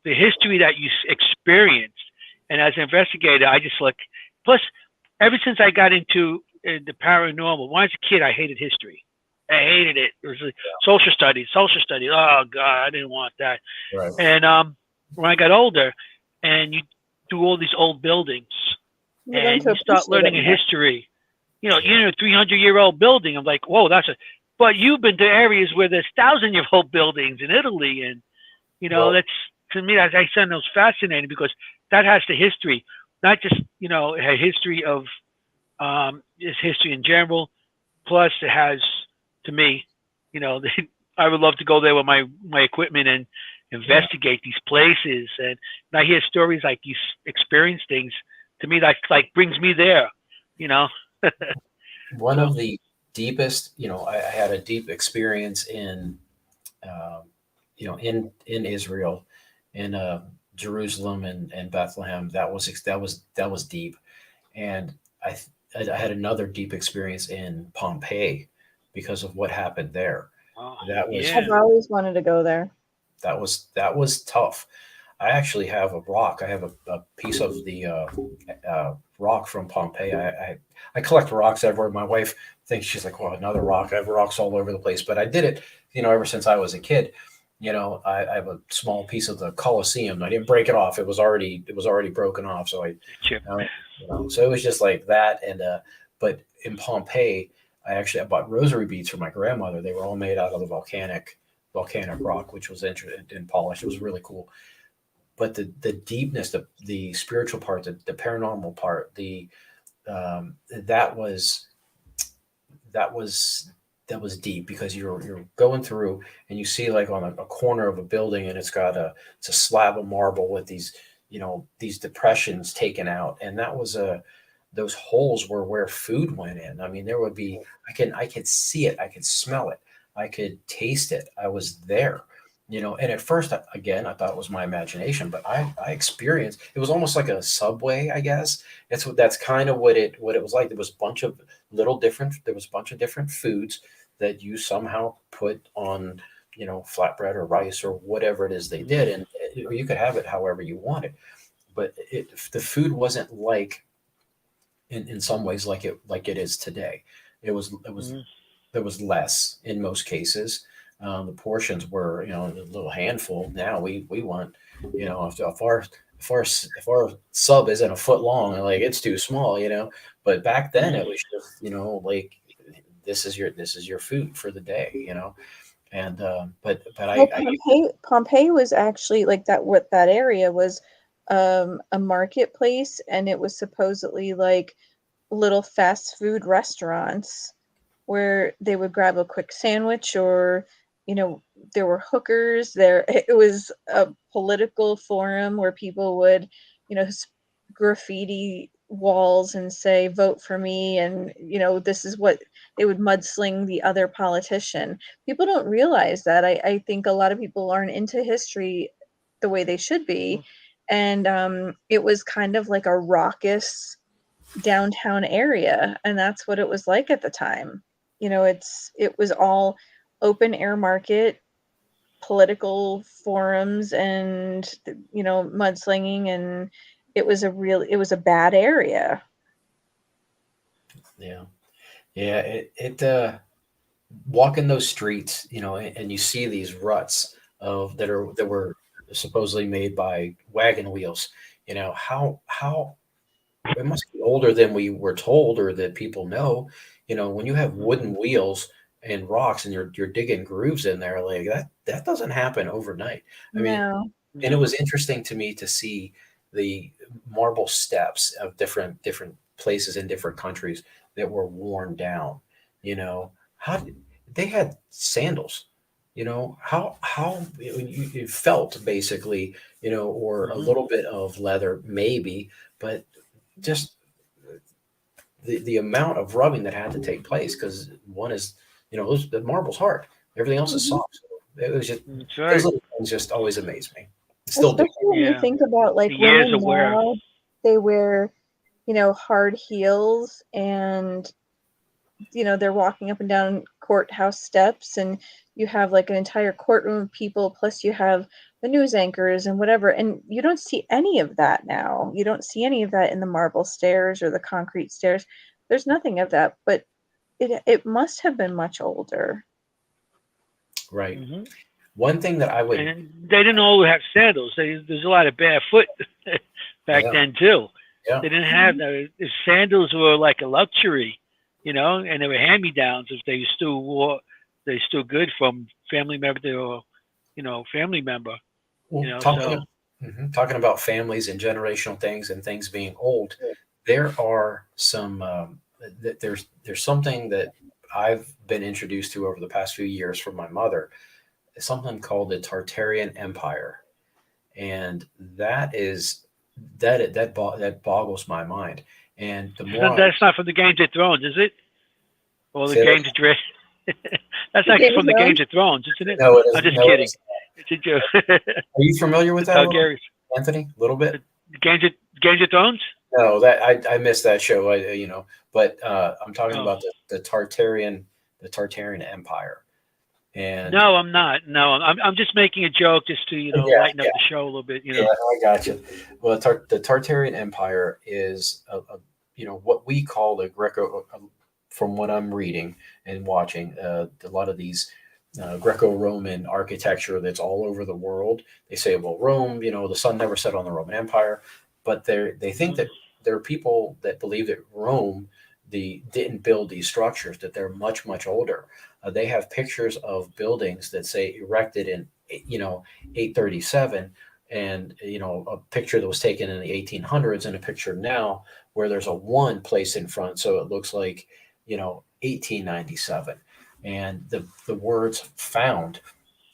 history that you experienced, and as an investigator, I just like. Plus, ever since I got into the paranormal, when I was a kid, I hated history. I hated it. It was like social studies. Oh God, I didn't want that. Right. And when I got older, and you do all these old buildings, and you start learning a history, you're in a 300-year-old building. I'm like, whoa, but you've been to areas where there's 1,000-year-old buildings in Italy, and that's, to me, I find those fascinating, because that has the history, not just a history of its history in general. Plus, it has, to me, I would love to go there with my equipment and investigate these places. And I hear stories like you experience things. To me, that like brings me there. One of the deepest, I had a deep experience in, in Israel, in Jerusalem and Bethlehem. That was deep, and I had another deep experience in Pompeii because of what happened there. Oh, I've always wanted to go there. That was tough. I actually have a rock. I have a piece of the rock from Pompeii. I collect rocks everywhere. My wife thinks, she's like, well, another rock. I have rocks all over the place. But I did it, ever since I was a kid. I have a small piece of the Colosseum. I didn't break it off. It was already broken off. So so it was just like that. And but in Pompeii, I bought rosary beads for my grandmother. They were all made out of the volcanic rock, which was interesting and polished. It was really cool. but the deepness, the spiritual part, the paranormal part, that was that was that was deep, because you're going through and you see like on a corner of a building, and it's a slab of marble with these, these depressions taken out, and that was those holes were where food went in. I mean, there would be, I could see it, I could smell it, I could taste it. I was there, and at first, again, I thought it was my imagination, but I experienced, it was almost like a subway, I guess. That's kind of what it was like. There was a bunch of different foods that you somehow put on, flatbread or rice or whatever it is they did. And you could have it however you wanted, but the food wasn't like, in some ways, like it is today. There was less in most cases. The portions were, a little handful. Now we want, if our sub isn't a foot long, like, it's too small, But back then it was just, like, this is your food for the day, And but Well, Pompeii was actually like that. What that area was, a marketplace, and it was supposedly like little fast food restaurants where they would grab a quick sandwich, or there were hookers there. It was a political forum where people would graffiti walls and say, vote for me, and this is what they would mudsling the other politician. People don't realize that. I think a lot of people aren't into history the way they should be. And it was kind of like a raucous downtown area, and that's what it was like at the time. It was all open air market, political forums, and mudslinging, and it was a bad area. yeah, walking those streets, and you see these ruts that were supposedly made by wagon wheels. How it must be older than we were told, or that people know. When you have wooden wheels and rocks, and you're digging grooves in there, like that doesn't happen overnight. I mean, No. and it was interesting to me to see the marble steps of different places in different countries that were worn down. How they had sandals. How you felt, basically, or a little bit of leather maybe, but just the amount of rubbing that had to take place, because one is, the marble's hard, everything else is soft. So it was just, That's those right. little things just always amaze me. Still do. Especially when you Yeah. think about like The years women of wear. now, they wear hard heels, and they're walking up and down courthouse steps, and you have like an entire courtroom of people, plus you have the news anchors and whatever, and you don't see any of that now. You don't see any of that in the marble stairs or the concrete stairs. There's nothing of that, but it must have been much older. Right. Mm-hmm. One thing that I would, And they didn't all have sandals. There's a lot of barefoot back Yeah. then too. Yeah. They didn't have the sandals were like a luxury, and they were hand-me-downs. If they still wore, they still good from family member to, family member. well, So talking about families and generational things and things being old, there are some, there's something that I've been introduced to over the past few years from my mother, something called the Tartarian Empire. And that boggles my mind. And the more that's not from the Games of Thrones, is it? Or the Say that- Games of Thrones? That's not Game of from the Thrones? Games of Thrones, isn't it? No, it is. I'm just No, it kidding. is. It's a joke. Are you familiar with that, Targaryen. Anthony? A little bit? Games of Thrones? No, that I missed that show. But I'm talking Oh. about the Tartarian Empire. And No, I'm not. No, I'm just making a joke just to lighten up the show a little bit. yeah, I got you. Well, the Tartarian Empire is what we call the Greco. From what I'm reading and watching, a lot of these Greco-Roman architecture that's all over the world. They say, well, Rome, the sun never set on the Roman Empire, but they think that there are people that believe that Rome didn't build these structures, that they're much, much older. They have pictures of buildings that say erected in 837, and a picture that was taken in the 1800s and a picture now where there's a 1 placed in front, so it looks like 1897. And the words found,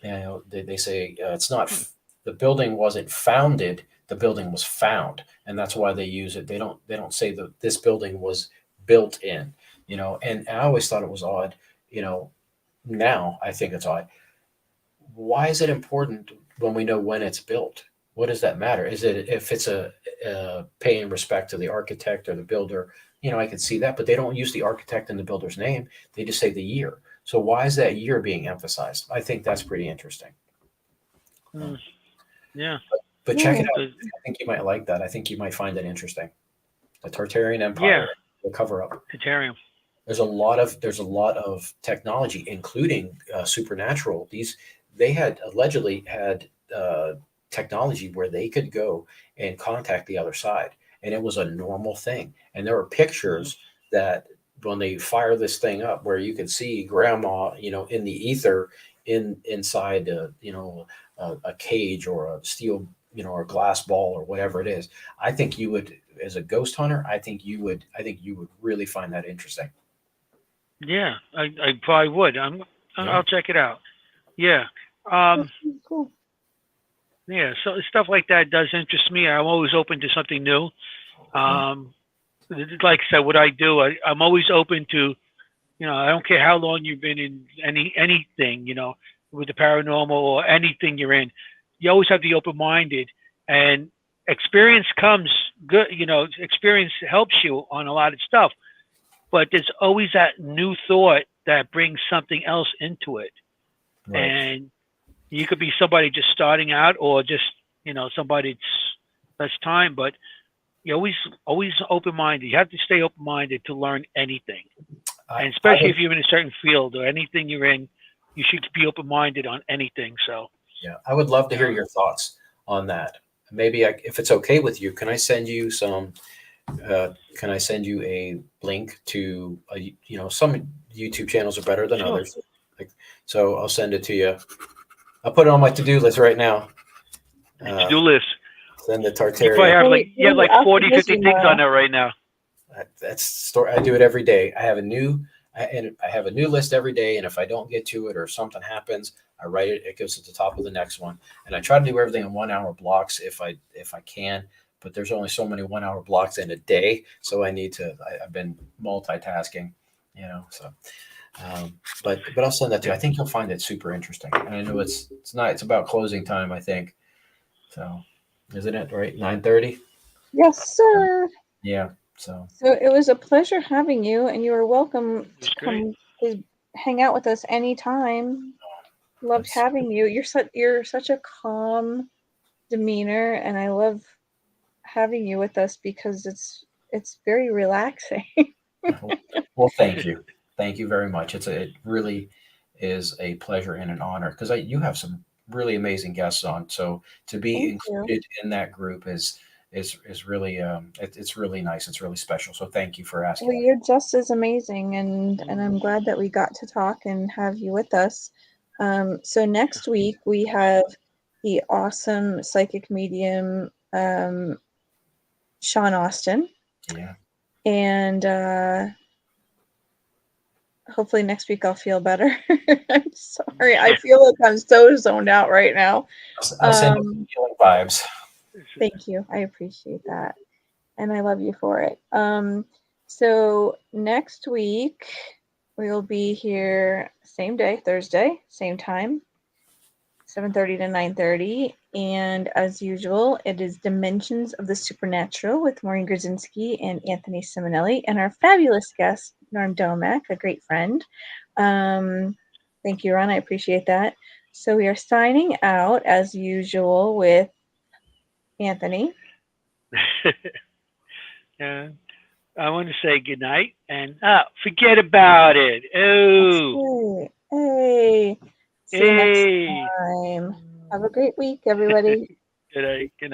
they say it's not the building wasn't founded, the building was found, and that's why they use it. They don't say that this building was built in, and I always thought it was odd. Now I think it's odd. Why is it important when we know when it's built? What does that matter? Is it if it's a paying respect to the architect or the builder? I can see that, but they don't use the architect and the builder's name. They just say the year. So why is that year being emphasized? I think that's pretty interesting. Yeah. But check it out. I think you might like that. I think you might find it interesting. The Tartarian Empire, the cover up. Tartarium. There's a lot of technology, including supernatural. They had allegedly had technology where they could go and contact the other side, and it was a normal thing. And there are pictures that when they fire this thing up, where you can see grandma, in the ether, inside, a cage or a steel, or a glass ball or whatever it is. I think you would, as a ghost hunter, I think you would really find that interesting. Yeah, I probably would. I'll check it out. Yeah. Cool. Yeah, so stuff like that does interest me. I'm always open to something new. Like I said, what I do, I'm always open to, I don't care how long you've been in anything, with the paranormal or anything you're in. You always have to be open-minded, and experience comes good. Experience helps you on a lot of stuff, but there's always that new thought that brings something else into it. Right. And you could be somebody just starting out, or just, somebody less time, but you're always open-minded. You have to stay open-minded to learn anything. And especially if you're in a certain field or anything you're in, you should be open-minded on anything. So, yeah, I would love to hear your thoughts on that. Maybe if it's okay with you, can I send you some, can I send you a link to, some YouTube channels are better than others. So I'll send it to you. I'll put it on my to-do list right now. To-do list. Send the Tartarian. You have like 40, 50 things on there right now. I do it every day. I have a new list every day, and if I don't get to it or something happens, I write it. It goes to the top of the next one, and I try to do everything in 1 hour blocks if I can. But there's only so many 1 hour blocks in a day, so I've been multitasking, So, but I'll send that to you. I think you'll find it super interesting, and I know it's about closing time, I think. So, isn't it right? 9:30. Yes, sir. Yeah. So it was a pleasure having you, and you are welcome to come to hang out with us anytime. Loved having you. You're such a calm demeanor, and I love having you with us because it's very relaxing. Well, thank you very much. It really is a pleasure and an honor, because you have some really amazing guests on. So to be included in that group is really it's really nice. It's really special. So thank you for asking. Well, you're just as amazing, and I'm glad that we got to talk and have you with us. So next week we have the awesome psychic medium Sean Austin. Yeah. And hopefully next week I'll feel better. I'm sorry. I feel like I'm so zoned out right now. I'll send you healing vibes. Thank you. I appreciate that. And I love you for it. So next week we will be here same day, Thursday, same time, 7:30 to 9:30. And as usual, it is Dimensions of the Supernatural with Maureen Grudzinski and Anthony Simonelli, and our fabulous guest, NORM DOMEK, a great friend. Thank you, Ron. I appreciate that. So we are signing out as usual with Anthony. Yeah. I want to say good night and forget about it. Oh. Hey. See you next time. Have a great week, everybody. Good night.